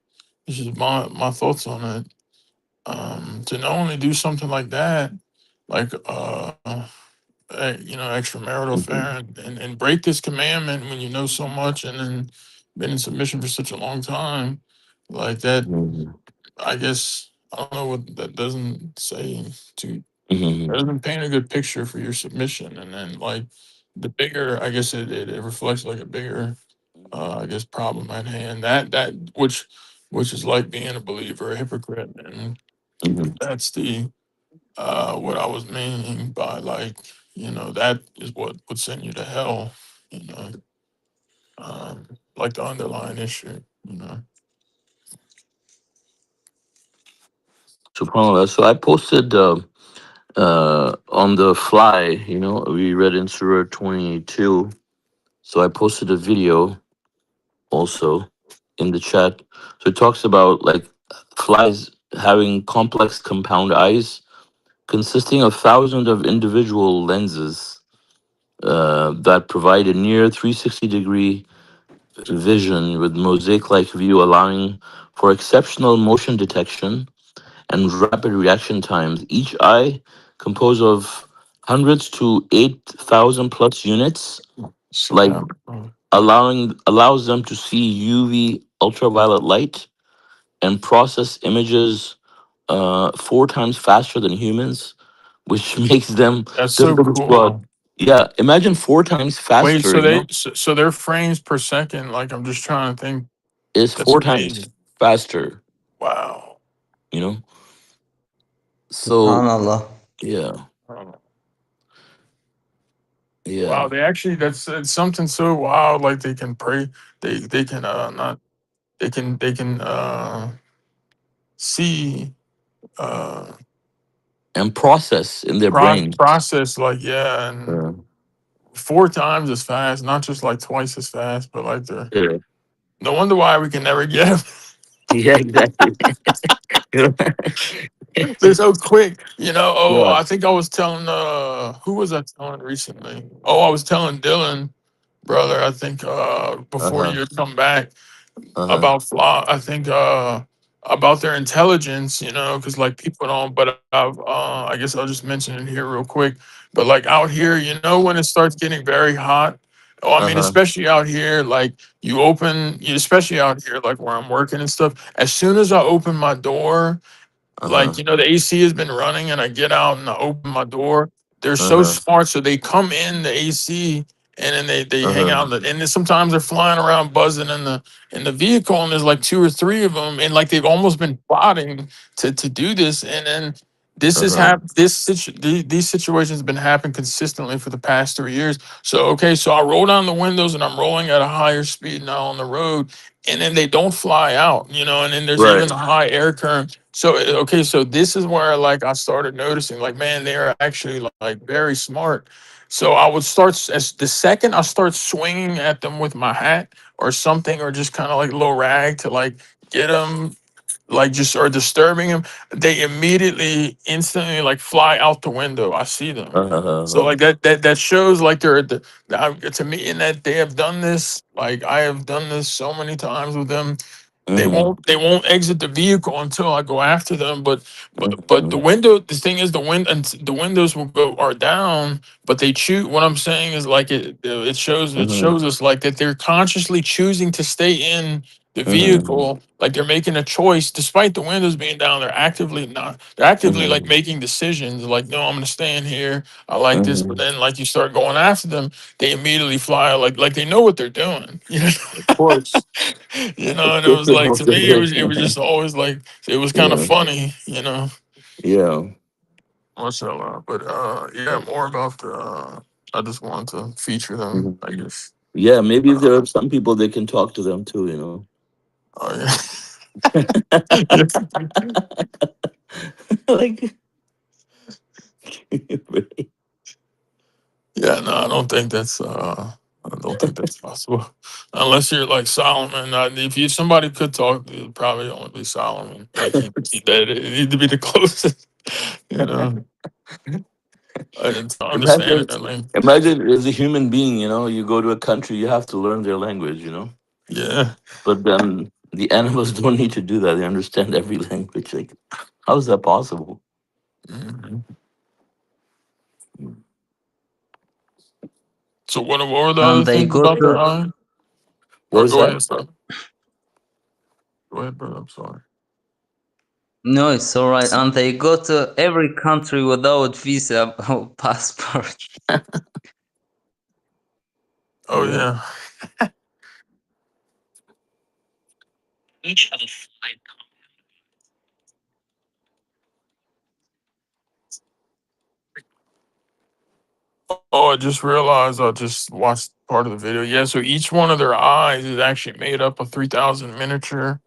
This is my thoughts on it. To knowingly do something like that, like extramarital Mhm. affair, and break this commandment when you know so much, and then been in submission for such a long time, like that. Mhm. I guess I don't know what that doesn't say to. That Mhm. doesn't paint a good picture for your submission, and then like the bigger, I guess it reflects like a bigger, I guess, problem at hand. That which is like being a believer, a hypocrite, and Mhm. that's the what I was meaning by like that is what would send you to hell. You know, like the underlying issue. Subhanallah. So I posted on the fly. We read in Surah 22. So I posted a video also in the chat. So it talks about like flies having complex compound eyes consisting of thousands of individual lenses that provide a near 360-degree vision with mosaic-like view, allowing for exceptional motion detection and rapid reaction times. Each eye composed of hundreds to 8,000 plus units, like Subhanallah. allows them to see UV ultraviolet light and process images 4 times faster than humans, which makes them That's so difficult to spot. cool. Yeah, imagine 4 times Wait, faster. so their frames per second, like I'm just trying to think. Is That's 4 times amazing. faster. Wow. You know, so Subhanallah. yeah, Wow, yeah, wow, they actually that's it's something so wild. Like they can pray, they can not they can see uh and process in their brain. process like yeah, and Yeah, 4 times as fast, not just like twice as fast, but like they're yeah, no wonder why we can never get them. yeah, exactly. They're so quick, you know. Oh, Yeah. I think I was telling who was I telling recently? Oh, I was telling Dylan, brother, I think Uh before huh. you had come back Uh huh. about flaw. I think about their intelligence, you know, because like people don't. But I guess I'll just mention it here real quick. But like out here, you know, when it starts getting very hot. Oh, I Uh mean, huh. especially out here, like especially out here, like where I'm working and stuff. As soon as I open my door, Uh like huh. you know the AC has been running and I get out and I open my door. They're Uh so huh. smart, so they come in the AC and then they Uh hang huh. out and then sometimes they're flying around buzzing in the vehicle and there's like two or three of them and like they've almost been plotting to do this and then this Uh has huh. happened these situations have been happening consistently for the past 3 years. So okay, so I roll down the windows and I'm rolling at a higher speed now on the road and then they don't fly out, you know, and then there's Right. even a high air current. So okay, so this is where like I started noticing, like, man, they're actually like very smart. So I would start as the second I start swinging at them with my hat or something, or just kind of like low rag to like get them like just or disturbing them, they immediately instantly like fly out the window. I see them. Uh huh. So Uh-huh. like that shows like they're to me in that they have done this. Like I have done this so many times with them. Mm-hmm. They won't exit the vehicle until I go after them. But Mm-hmm. the thing is the windows will go are down, but they choose. What I'm saying is like it Mm-hmm. shows us like that they're consciously choosing to stay in the Mm-hmm. vehicle, like they're making a choice despite the windows being down. They're actively like Mm-hmm. making decisions like, no, I'm gonna stay in here, I like this. But Mm-hmm. then like you start going after them, they immediately fly like they know what they're doing. You know? Of course. You know, It's and it was different like to me it was motivation. just always like it was kind of Yeah. funny, you know. Yeah. Mashallah. But yeah, more about the I just wanted to feature them, Mhm. I guess. Yeah. Maybe if there are some people, they can talk to them too. Oh yeah. Yeah. Like. Yeah, no, I don't think that's possible. Unless you're like Solomon. If you somebody could talk, it would probably only be Solomon. Like he need to be the closest, you know, to understanding Imagine, that language. imagine as a human being, you go to a country, you have to learn their language. Yeah. But then the animals don't need to do that. They understand every language. Like, how is that possible? Mhm. So what were the And other they things go about their to eye? What Or was go that? ahead, son. Go ahead, brother. I'm sorry. no, it's all right. And they go to every country without visa or passport. Oh Yeah. yeah. Oh, I just realized I just watched part of the video. Yeah, so each one of their eyes is actually made up of 3,000 miniature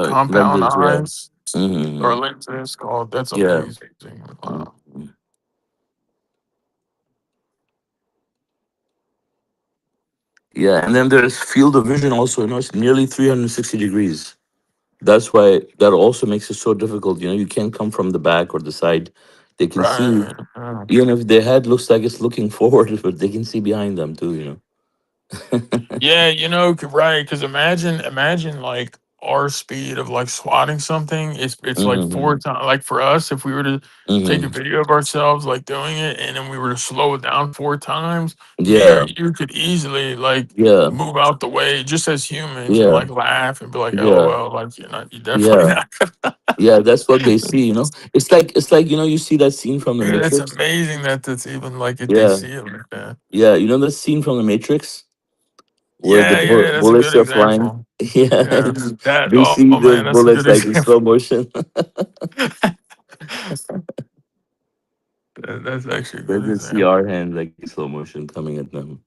compound Lenses, yeah. eyes. or Mm-hmm. lenses called. That's Yeah. amazing. Wow. Mhm. Yeah, and then there's field of vision also. It's nearly 360 degrees. That's why that also makes it so difficult. You can't come from the back or the side. They can see, Right. Yeah. even if their head looks like it's looking forward, but they can see behind them too. Yeah, right? Because imagine like our speed of like swatting something. It's like Hmm. 4 times. Like for us, if we were to take a Hmm. video of ourselves like doing it, and then we were to slow it down 4 times, Yeah, you could easily like yeah, move out the way just as humans and yeah, like laugh and be like, yeah, "LOL!" Like you're definitely yeah, not. yeah. That's what they see. It's like you see that scene from the Dude, it's Matrix. amazing that that's even like if they Yeah, see it like that. yeah. You know that scene from the Matrix where the Yeah, that's a bullets good are flying. example. Yeah, Yeah, that. they Oh see man, the that's a good bullets like in example. slow motion. That's actually a They good just see example. our hands like in slow motion coming at them.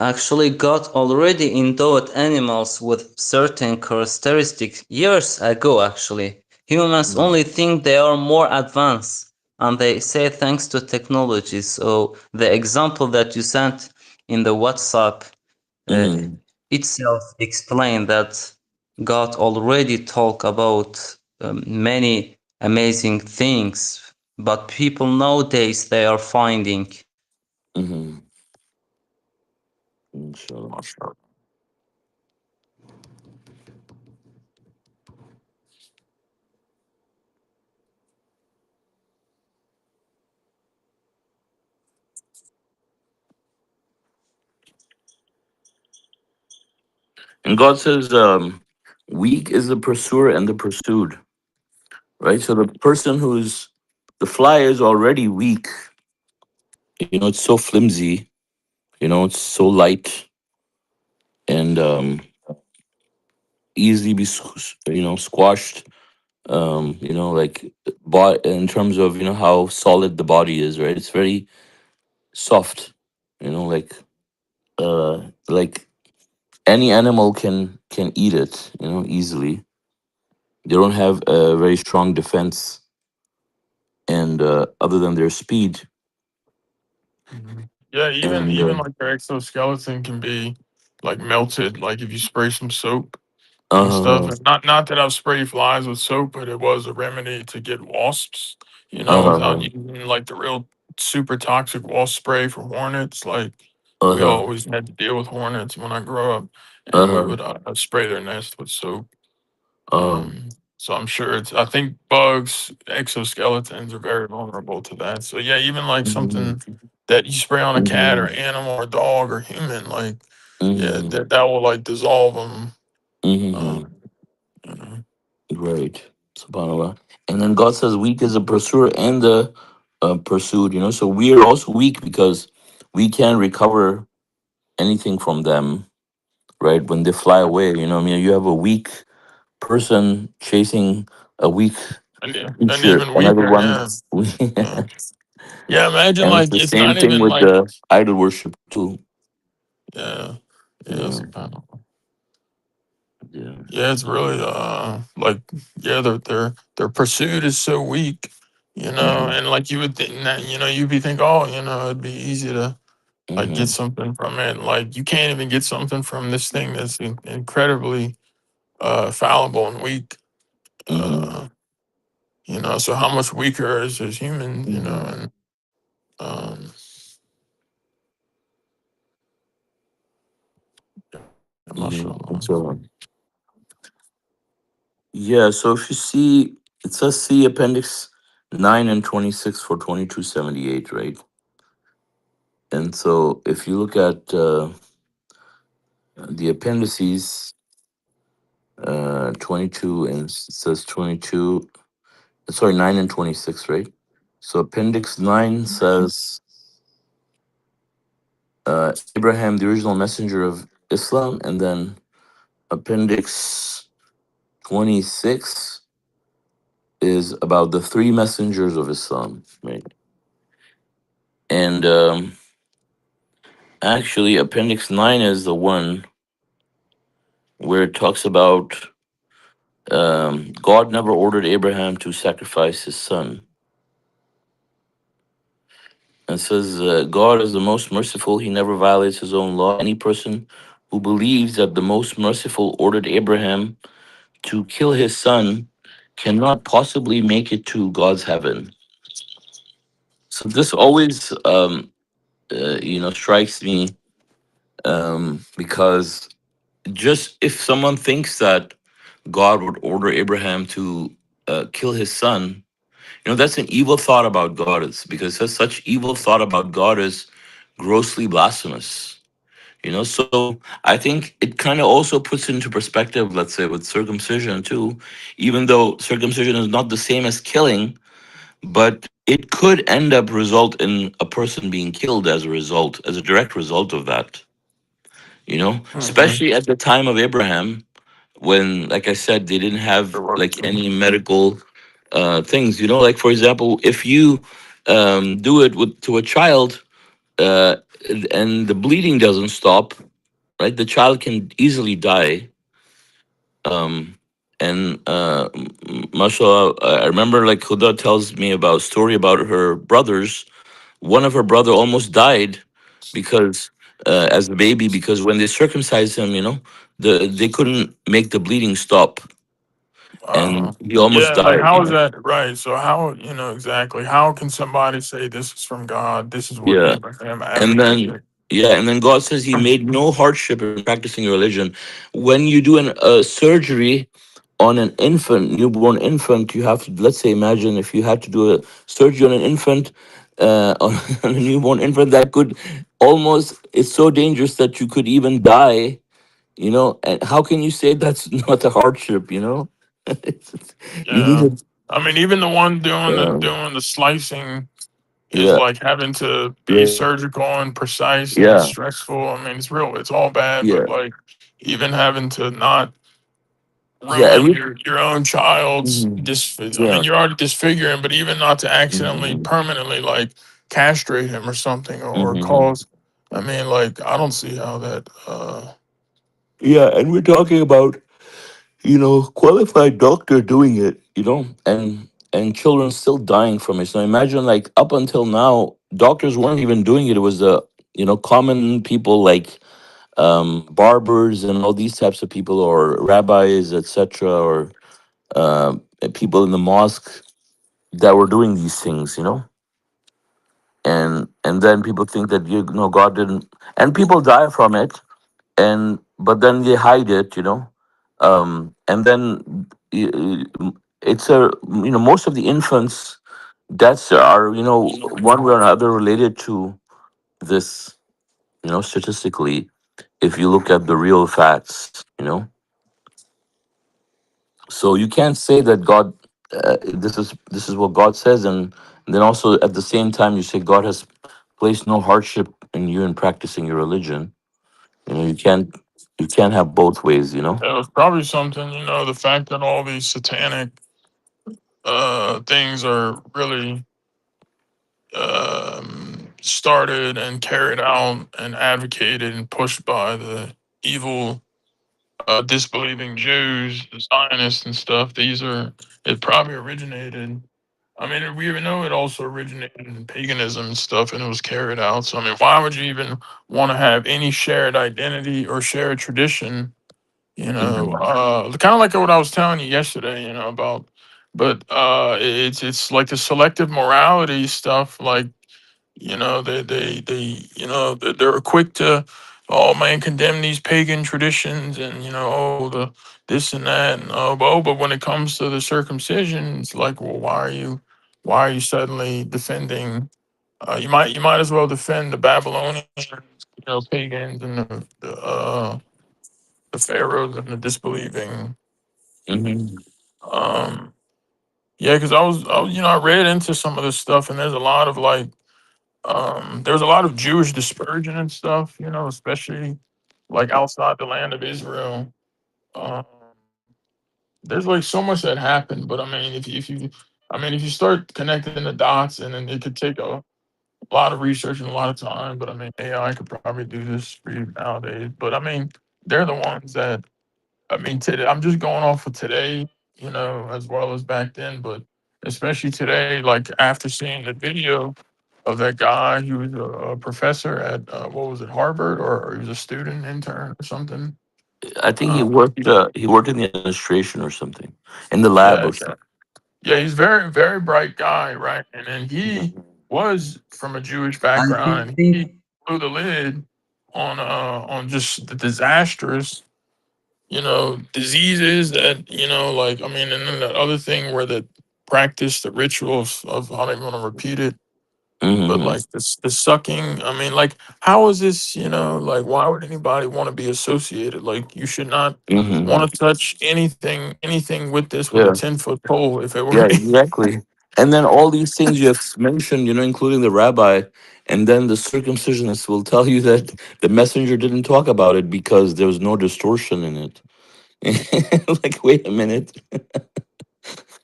Actually, God already endowed animals with certain characteristics years ago, actually. Humans Mm-hmm. only think they are more advanced and they say thanks to technology. So, the example that you sent in the WhatsApp uh, Mm-hmm. itself explain that God already talk about many amazing things, but people nowadays they are finding. Mm-hmm. Inshallah. Mashallah. And God says, weak is the pursuer and the pursued, right? So the person who's the fly is already weak. It's so flimsy. It's so light and easily be squashed. Like in terms of how solid the body is, right? It's very soft. Like like any animal can eat it. Easily. They don't have a very strong defense, and other than their speed, Yeah, even and even like their exoskeleton can be like melted. Like if you spray some soap and stuff. uh And not that I've sprayed flies with soap, but it was a remedy to get wasps. Without uh using like the real super toxic wasp spray for hornets. Like we uh always had to deal with hornets when I grew up, and we uh would spray their nest with soap. uh So I'm sure I think bugs, exoskeletons are very vulnerable to that. So yeah, even like mhm, something that you spray on a cat or mhm, animal or dog or human, like yeah, mhm, that will like dissolve them. mhm. Um, you know. Right. Subhanallah. And then God says, weak is the pursuer and the pursued. So we are also weak because we can't recover anything from them, right? When they fly away, you have a weak person chasing a weak And creature, even another weaker, one. yeah, yeah, yeah. Imagine And it's like the it's same not thing even with like the idol worship too. yeah, yeah, Yeah, yeah. yeah. It's really like yeah, their pursuit is so weak, Hmm. and like you would think that you'd be think oh it'd be easy to like get Hmm. something from it. Like you can't even get something from this thing that's incredibly fallible and weak. Hmm. Uh, so how much weaker is human, Hmm. and um, yeah, Hmm. mashallah. So yeah, so if you see, it says see Appendix 9 and 26 for 2278, right? And so if you look at the appendices, 22 and it says 22, sorry, 9 and 26, right? So Appendix 9 says Abraham, the original messenger of Islam, and then Appendix 26 is about the three messengers of Islam, right? And actually, Appendix 9 is the one where it talks about God never ordered Abraham to sacrifice his son. And says, God is the most merciful. He never violates his own law. Any person who believes that the most merciful ordered Abraham to kill his son cannot possibly make it to God's heaven. So this always, strikes me, because just if someone thinks that God would order Abraham to kill his son, that's an evil thought about God. It's because such evil thought about God is grossly blasphemous. So I think it kind of also puts into perspective, let's say, with circumcision too, even though circumcision is not the same as killing, but it could end up result in a person being killed as a result, as a direct result of that. Hmm. Especially at the time of Abraham, when, like I said, they didn't have like any medical things. Like for example, if you do it with to a child, uh, and the bleeding doesn't stop, right? The child can easily die. And mashallah, I remember like Huda tells me about a story about her brothers. One of her brother almost died because as a baby, because when they circumcised him, they couldn't make the bleeding stop, and he almost Yeah, like died. how is that right? So how exactly how can somebody say this is from God? This is what Yeah. Abraham And then, advocated. yeah, and then God says He made no hardship in practicing your religion. When you do a surgery on an infant, newborn infant, you have to, let's say, imagine if you had to do a surgery on an infant, on, on a newborn infant, that could almost, it's so dangerous that you could even die. And how can you say that's not a hardship? It's- you need Yeah, I mean even the one doing the um, doing the slicing is yeah, like having to be yeah, surgical and precise, and it's yeah, stressful. I mean, it's real. It's all bad, yeah, but like even having to not yeah. ruin your own child's Mhm. I mean, Yeah. you're already disfiguring, but even not to accidentally Mhm. permanently like castrate him or something, or Mhm. cause. I mean, like I don't see how that. Yeah, and we're talking about, qualified doctor doing it, and children still dying from it. So imagine, like, up until now, doctors weren't even doing it. It was common people like barbers and all these types of people, or rabbis, etc., or people in the mosque that were doing these things, and then people think that God didn't, and people die from it, and but then they hide it, and then it's a most of the infants deaths are one way or another related to this, statistically, if you look at the real facts, so you can't say that God, this is what God says, and then also at the same time you say God has placed no hardship in you in practicing your religion. You can't have both ways, It was probably something, the fact that all these satanic things are really started and carried out and advocated and pushed by the evil, disbelieving Jews, the Zionists and stuff. It probably originated. I mean, we even know it also originated in paganism and stuff, and it was carried out. So, I mean, why would you even want to have any shared identity or shared tradition? Mhm. Kind of like what I was telling you yesterday, about, but it's like the selective morality stuff. Like, they're quick to, oh man, condemn these pagan traditions, and oh, the this and that, and but when it comes to the circumcision, it's like, well, why are you suddenly defending, you might as well defend the Babylonians, pagans, and the pharaohs and the disbelieving. Mhm. um yeah, because I read into some of this stuff, and there's a lot of like, there was a lot of Jewish dispersion and stuff, especially like outside the land of Israel. Um, there's like so much that happened, but I mean, if you start connecting the dots, and then it could take a lot of research and a lot of time, but I mean, AI could probably do this for you nowadays. But I mean, they're the ones that, I mean, today I'm just going off of today. as well as back then. But especially today, like after seeing the video of that guy, he was a professor at what was it, Harvard, or he was a student intern or something. I think he Um, worked. He worked in the administration or something, in the lab yeah, or yeah, something. yeah. He's very, very bright guy, right? And then he Mhm. was from a Jewish I background, and think he blew the lid on just the disastrous diseases that, like, I mean, and then the other thing where the practice, the rituals of, I don't even want to repeat it, but Mhm. like the sucking, I mean, like, how is this, like, why would anybody want to be associated? Like, you should not Mhm. want to touch anything with this with a Yeah. 10-foot pole if it were Yeah. me. Exactly. And then all these things you have mentioned, including the rabbi, and then the circumcisionist will tell you that the messenger didn't talk about it because there was no distortion in it. Like, wait a minute.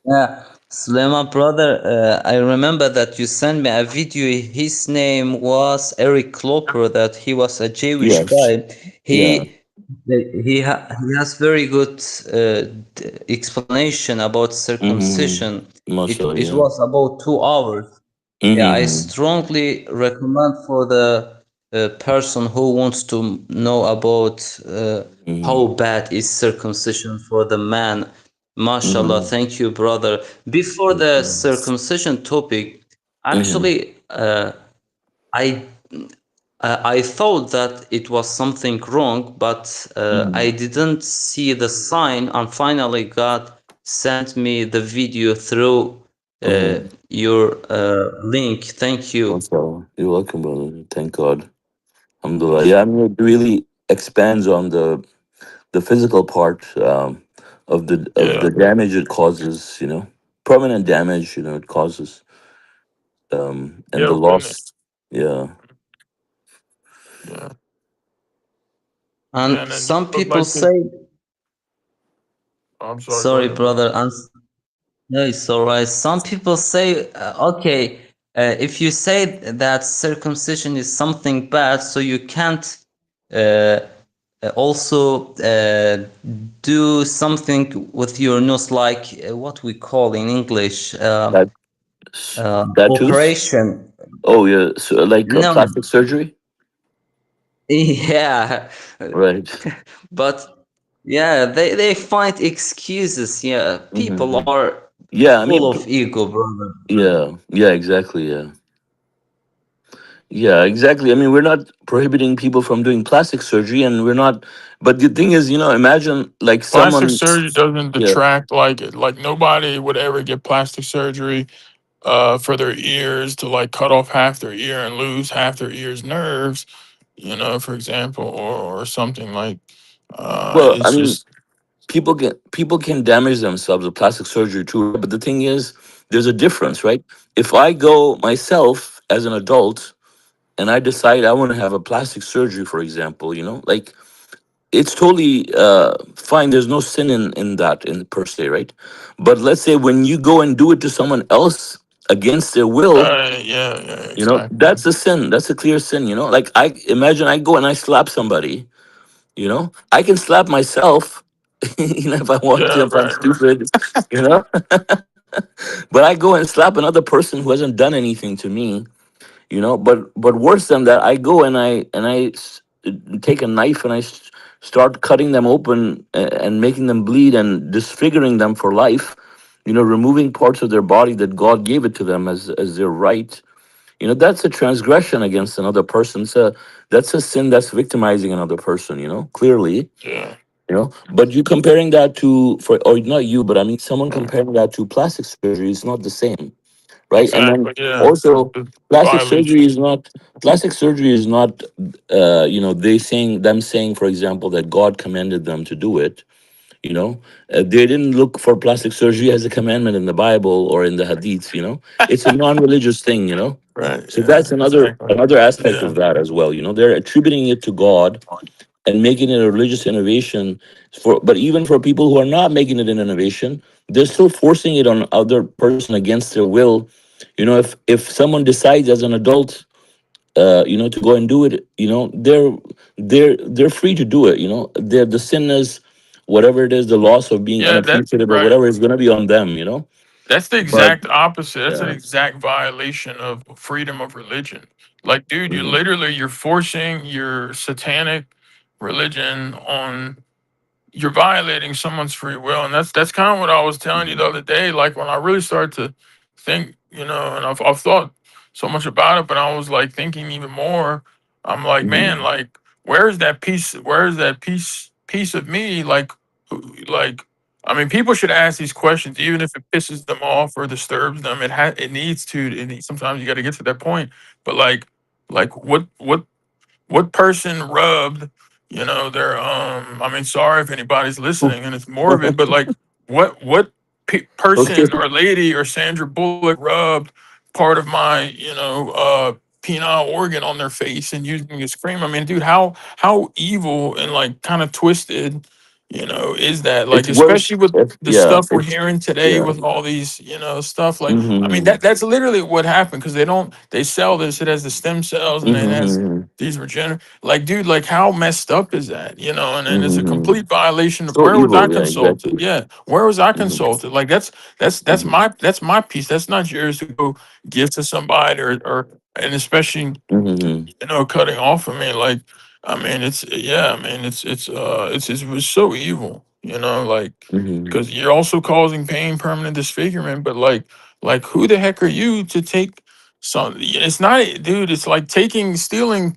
yeah, Suleiman brother, I remember that you sent me a video. His name was Eric Klopper. That he was a Jewish Yes. guy. Yeah. He has very good explanation about Mm-hmm. circumcision. It Mashallah, it yeah. was about 2 hours. Yeah, I Mm-hmm. strongly recommend for the person who wants to know about how Mm-hmm. bad is circumcision for the man. Mashallah, Mm-hmm. thank you, brother. Before the circumcision topic, Mm-hmm. actually, I I thought that it was something wrong, but I Mm-hmm. didn't see the sign, and finally God sent me the video through Mm-hmm. your link. Thank you. Mashallah. You're welcome, brother. Thank God. Alhamdulillah. Yeah, I mean, it really expands on the physical part, of Yeah, the damage it causes. Permanent damage. It causes, and yeah, the when, loss. Yeah. yeah, yeah, And and then some but people like the, say, oh, I'm sorry, go sorry, ahead, bro. brother, and no, it's all right. Some people say, okay, if you say that circumcision is something bad, so you can't uh, also do something with your nose, like what we call in English That tattoos. operation. Oh yeah, so like No, plastic surgery, yeah, right? but yeah, they find excuses. Yeah, people Hmm. are Yeah, I full mean, of ego, brother. yeah, yeah, exactly, yeah, yeah, exactly. I mean, we're not prohibiting people from doing plastic surgery, and we're not. But the thing is, imagine like Plastic someone, surgery doesn't yeah. detract, like nobody would ever get plastic surgery for their ears to like cut off half their ear and lose half their ear's nerves, for example, or something like Well, I it's mean, just people can damage themselves with plastic surgery too, right? But the thing is, there's a difference, right? If I go myself as an adult and I decide I want to have a plastic surgery, for example, like it's totally fine. There's no sin in that in per se, right? But let's say when you go and do it to someone else against their will, right, yeah, yeah, exactly, that's a sin. That's a clear sin. Like I imagine I go and I slap somebody. I can slap myself, if I want to, yeah, if I'm right, right, stupid, you know. But I go and slap another person who hasn't done anything to me, but worse than that, I go and I take a knife and start cutting them open, and making them bleed and disfiguring them for life, removing parts of their body that God gave it to them as their right. That's a transgression against another person. So that's a sin, that's victimizing another person, clearly. yeah, But you comparing that to, for or not you, but I mean someone comparing that to plastic surgery is not the same, right? And then exactly, yeah, also, the plastic surgery violation, is not plastic surgery is not them saying, for example, that God commanded them to do it. you know they didn't look for plastic surgery as a commandment in the Bible or in the hadiths. It's a non-religious thing. right, So yeah, that's another exactly, another aspect yeah, of that as well. They're attributing it to God and making it a religious innovation. But even for people who are not making it an innovation, they're still forcing it on other person against their will. If someone decides as an adult, to go and do it, they're free to do it. The sin is whatever it is, the loss of being Yeah, that unappreciative or right. whatever is going to be on them, you know. That's the But exact opposite. That's an yeah. exact violation of freedom of religion. Like, dude, you Hmm. literally you're forcing your satanic religion on, you're violating someone's free will, and that's kind of what I was telling you the Hmm. other day. Like when I really started to think, and I've thought so much about it, but I was like thinking even more. I'm like, man, Hmm. like where's that piece? Where's that piece of me? Like, like I mean, people should ask these questions, even if it pisses them off or disturbs them. It needs to. Sometimes you got to get to that point. But like what person rubbed, their I mean, sorry if anybody's listening and it's morbid, but like what Okay. person or lady or Sandra Bullock rubbed part of my, penile organ on their face and used me to scream? I mean, dude, how evil and like kind of twisted, is that? Like, It's worse. especially with the Yeah. stuff we're It's hearing today yeah. with all these, stuff. Like, I mean, Hmm. that's literally what happened, because they sell this. It has the stem cells and it has Hmm. these regenerate. Like, dude, like how messed up is that? And it's a Hmm. complete violation of, So where was I evil. Yeah. consulted? Exactly. Yeah, where was I Hmm. consulted? Like that's my piece. That's not yours to go give to somebody, or and especially, Hmm. cutting off of me. Like, I mean, it's yeah, I mean, it was so evil, like, Hmm. because you're also causing pain, permanent disfigurement. But like who the heck are you to take some? It's not, dude. It's like stealing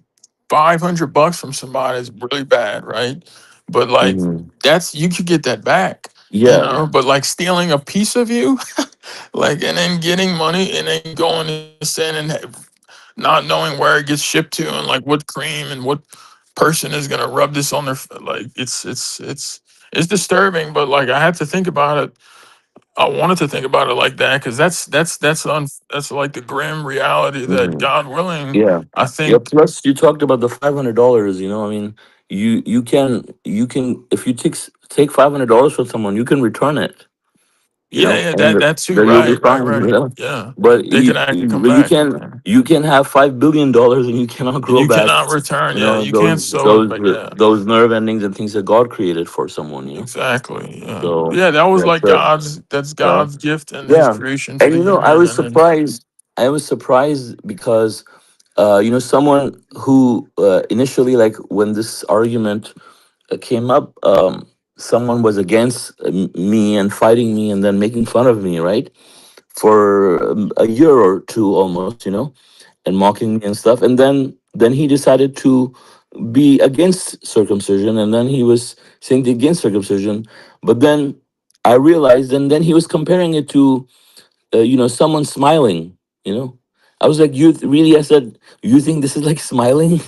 $500 from somebody is really bad, right? But like Hmm. that's, you could get that back, Yeah. But like stealing a piece of you, like, and then getting money and then going to send and not knowing where it gets shipped to and like what cream and what person is gonna rub this on like it's disturbing. But like I had to think about it. I wanted to think about it like that, because that's like the grim reality that, Hmm. God willing, Yeah. I Yeah. think. Plus, you talked about the $500. You know, I mean, you can if you take $500 from someone, you can return it. You Yeah, know, yeah, and that too. then you'll be Right, fine. You right. know, Yeah, but they can actually come you back, can you can have $5 billion and you cannot and grow you back. cannot return. You Yeah, know you can't sew it, but yeah. those nerve endings and things that God created for someone. You know, Exactly. Yeah. so Yeah, that was that's like that's uh, God's gift and his yeah. creation to And the you know, human. And then I was surprised because someone who initially, like when this argument came up, someone was against me and fighting me and then making fun of me, right? For a year or two almost, and mocking me and stuff. And then he decided to be against circumcision, and then he was saying against circumcision. But then I realized, and then he was comparing it to someone smiling. You know, I was like, really? I said, you think this is like smiling?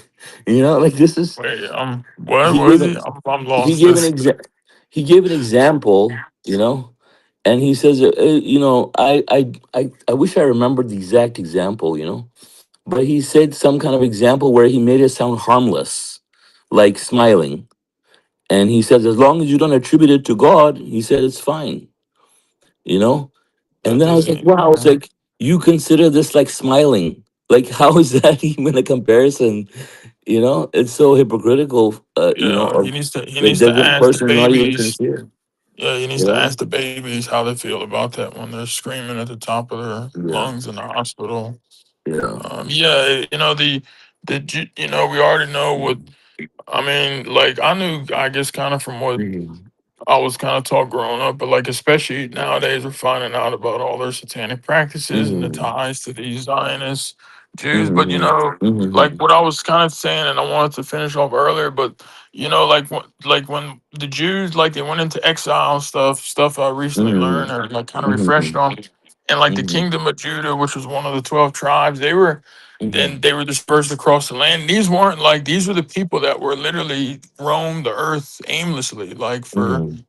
Like this is. wait, what He was gave he? an I'm he lost. gave an This. exa- he gave an example. And he says, I wish I remembered the exact example. But he said some kind of example where he made it sound harmless, like smiling. And he says, as long as you don't attribute it to God, he said it's fine. You know. And That then I was like, doesn't. wow. I was like, you consider this like smiling? Like, how is that even a comparison? It's so hypocritical. Yeah, Of he like needs to there's a ask the person not even babies. sincere. Yeah, he needs You to know. ask the babies how they feel about that when they're screaming at the top of their Yeah. lungs in the hospital. Yeah. Yeah, we already know what. Mhm. I mean, like I knew, I guess, kind of from what Mhm. I was kind of taught growing up, but like especially nowadays, we're finding out about all their satanic practices and the Mhm. ties to these Zionist Jews. But Mhm. like Mhm. what I was kind of saying, and I wanted to finish off earlier, but like when the Jews, like they went into exile, stuff I recently learned Mhm. or like kind of refreshed Mhm. on, and like the Mhm. kingdom of Judah, which was one of the 12 tribes, Mhm. they were dispersed across the land. These were the people that were literally roamed the earth aimlessly, like Mhm.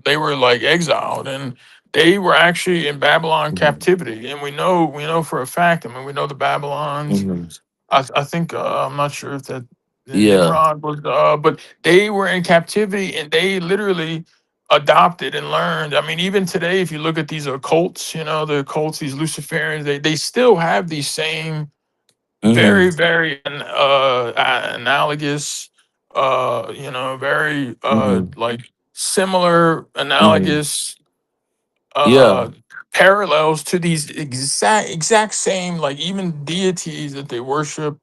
they were like exiled, and they were actually in Babylon Mhm. captivity. And we know for a fact. I mean, we know the Babylons. Mhm. I think I'm not sure if that Yeah. Nimrod was, but they were in captivity, and they literally adopted and learned. I mean, even today, if you look at these occults, the occults, these Luciferians, they still have these same Mhm. very, very analogous, very Mhm. like similar, Hmm. analogous Yeah. uh parallels to these exact same, like, even deities that they worship,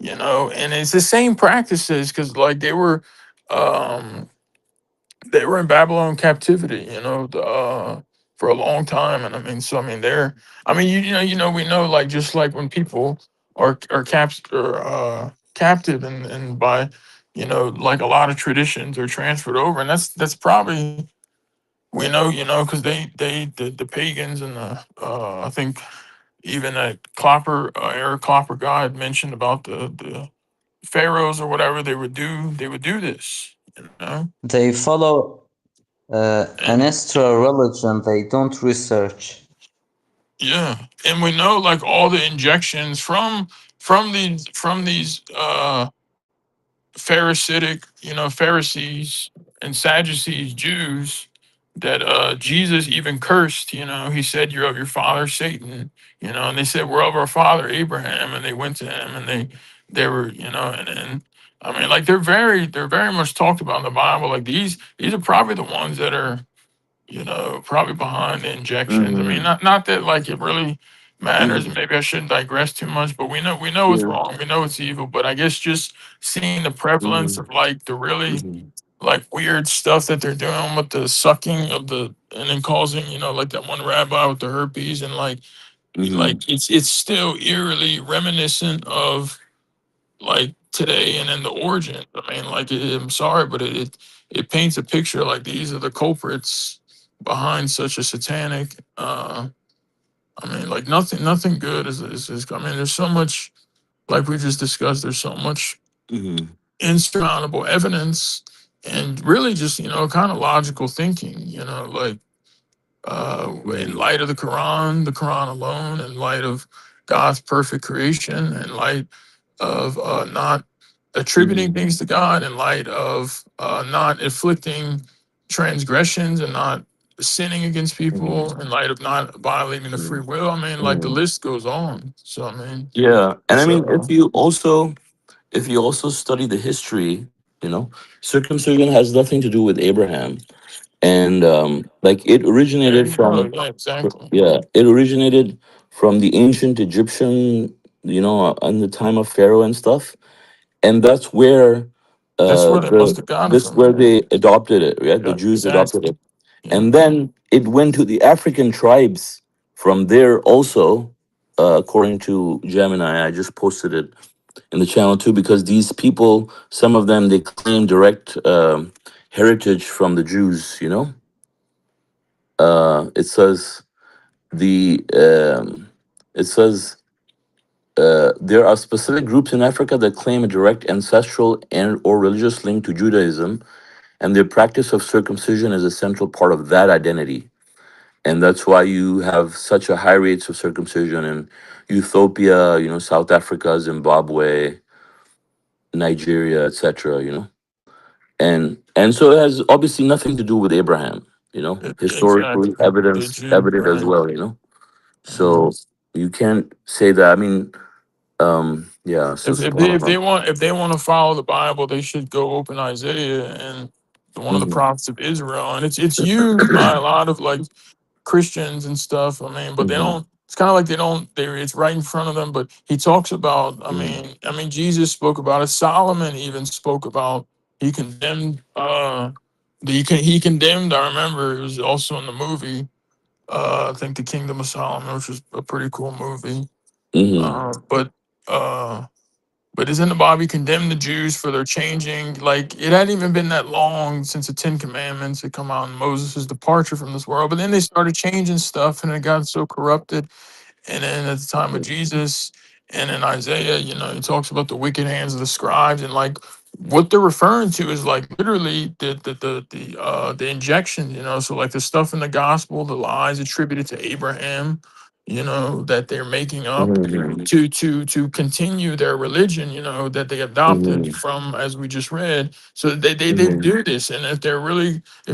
and it's the same practices, because like um they were in Babylon captivity, for a long time. And I mean, so I mean, I mean, we know, like, just like when people are captive, and by, like, a lot of traditions are transferred over, and that's probably, we know, because the pagans, and I think even that Eric Klopper guy had mentioned about the pharaohs or whatever, they would do this, They follow an and extra religion. They don't research. yeah, and we know, like, all the injections from these Pharisaic, Pharisees and Sadducees, Jews, that Jesus even cursed. He said, "You're of your father Satan." And they said, "We're of our father Abraham," and they went to him, and they were, and I mean, like, they're very much talked about in the Bible. Like, these are probably the ones that are, probably behind the injections. I mean, Hmm. not that, like, it really matters, and Hmm. maybe I shouldn't digress too much, but we know it's Yeah. wrong. We know it's evil. But I guess just seeing the prevalence Hmm. of, like, the really, Hmm. like, weird stuff that they're doing with the sucking of and then causing, like that one rabbi with the herpes, and Hmm. like it's still eerily reminiscent of, like, today and in the origin. I mean, like, I'm sorry, but it paints a picture, like, these are the culprits behind such a satanic. I mean, like, nothing good is. I mean, there's so much, like we just discussed. There's so much Hmm. insurmountable evidence, and really just, kind of logical thinking. Like, in Hmm. light of the Quran alone, in light of God's perfect creation, in light of not attributing Hmm. things to God, in light of not inflicting transgressions and not sinning against Hmm. people, in light of not violating the free will. I mean, like, the Hmm. list goes on. So I mean, Yeah, and I it's mean, if you also study the history, circumcision has nothing to do with Abraham, and like it there originated you go. from, Yeah, exactly. yeah, it originated from the ancient Egyptian, in the time of Pharaoh and stuff, and that's where That's where they must the have got it this from. where Yeah, they adopted it. Yeah, the yeah, Jews adopted exactly. it, Yeah. and then it went to the African tribes from there also. According to Gemini, I just posted it in the channel too, because these people, some of them, they claim direct heritage from the Jews. It says the it says there are specific groups in Africa that claim a direct ancestral and or religious link to Judaism, and their practice of circumcision is a central part of that identity. And that's why you have such a high rates of circumcision in Ethiopia, South Africa, Zimbabwe, Nigeria, etc. And so it has obviously nothing to do with Abraham, historically Exactly. The Jew, evident as right? well. Yeah. So you can't say that. I mean, yeah, so If they subhanallah. want to follow the Bible, they should go open Isaiah and one of the Mhm. prophets of Israel, and it's used by a lot of, like, Christians and stuff. I mean, but they Mhm. don't. It's kind of like they don't. It's right in front of them. But he talks about. I Mhm. mean, I mean, Jesus spoke about it. Solomon even spoke about. He condemned. He condemned. I remember it was also in the movie. I think The Kingdom of Solomon, which was a pretty cool movie. Mhm. Uh, but. Uh, but isn't the Bible condemned the Jews for their changing? Like, it hadn't even been that long since the Ten Commandments had come out and Moses' departure from this world. But then they started changing stuff, and it got so corrupted. And then at the time of Jesus, and in Isaiah, he talks about the wicked hands of the scribes, and, like, what they're referring to is, like, literally the injection. So, like, the stuff in the gospel, the lies attributed to Abraham, that they're making up Mhm. to continue their religion, that they adopted Mhm. from, as we just read. So they Mhm. do this, and if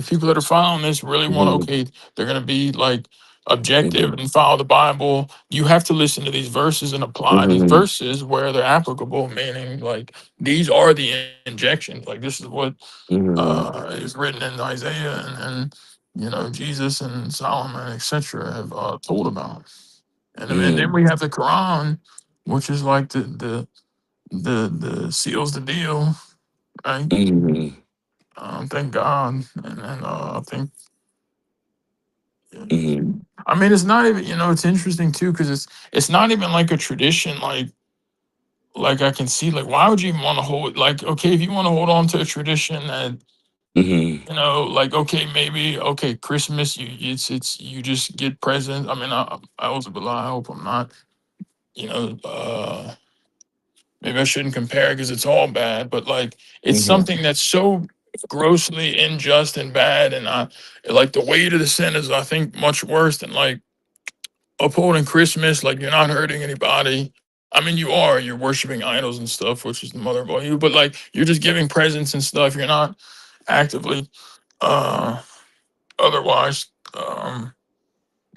people that are following this really want, Mhm. okay, they're gonna be like, objective Mhm. and follow the Bible, you have to listen to these verses and apply these Mhm. verses where they're applicable. Meaning, like these are the injections. Like this is what Mhm. is written in Isaiah and Jesus and Solomon, etc., have told about. And then Mhm. we have the Quran, which is like the seals the deal, right? Mhm. Thank God. And I think, Mhm. I mean, it's not even, it's interesting too because it's not even like a tradition. Like I can see, like, why would you even want to hold? Like, okay, if you want to hold on to a tradition that, Mhm. like, okay, maybe, okay, Christmas, it's you just get presents. I mean, I was a lie. I hope I'm not, you know, uh, maybe I shouldn't compare because it's all bad, but like it's Mhm. something that's so grossly unjust and bad, and like the weight of the sin is, I think, much worse than like upholding Christmas. Like you're not hurting anybody. I mean, you're worshiping idols and stuff, which is the mother of all you, but like you're just giving presents and stuff. You're not actively, uh, otherwise,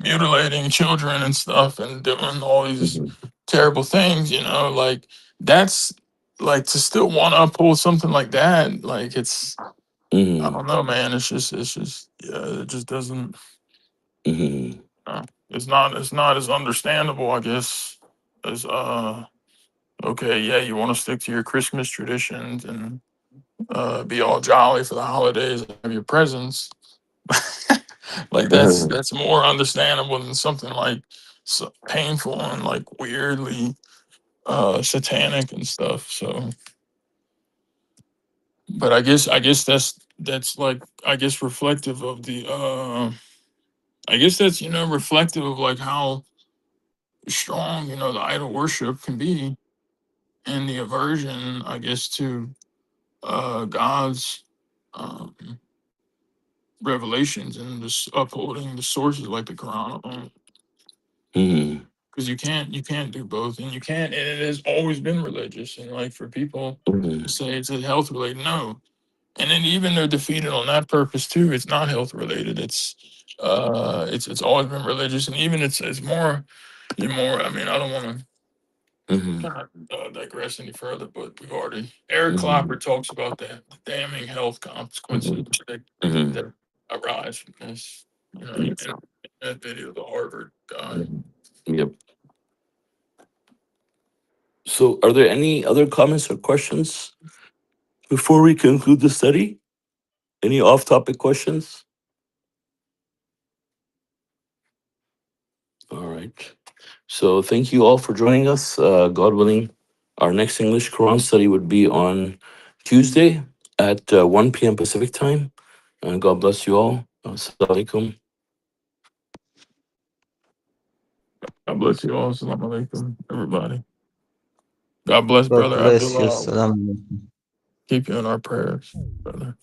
mutilating children and stuff and doing all these Mhm. terrible things, like that's like to still want to uphold something like that. Like I Mhm. don't know, man. It's just, yeah, it just doesn't, Mhm. it's not as understandable, I guess, as, okay, yeah, you want to stick to your Christmas traditions and, be all jolly for the holidays, have your presents. Like that's more understandable than something like so painful and like weirdly satanic and stuff. So, but I guess that's like, I guess reflective of the I guess that's, reflective of like how strong, the idol worship can be, and the aversion, I guess, to God's um revelations and just upholding the sources like the Quran. Mhm. Because you can't do both, and you can't, and it has always been religious, and like for people to Mhm. say it's a health related, no. And then even they're defeated on that purpose too. It's not health related. It's always been religious, and even it's more and more. I mean, I don't want to Mhm. kind of digress any further, but we've already, Eric Klopper Mhm. talks about the damning health consequences Mhm. that, Mhm. that arise from this. Yes. In that video, the Harvard guy. Mhm. Yep. So, are there any other comments or questions before we conclude the study? Any off-topic questions? All right. So, thank you all for joining us. God willing, our next English Quran study would be on Tuesday at 1 p.m. Pacific time. God bless you all. Assalamu alaikum. God bless you all. Assalamu alaikum, everybody. God bless God Brother bless you. Abdullah. Salam alaikum. Keep you in our prayers, brother.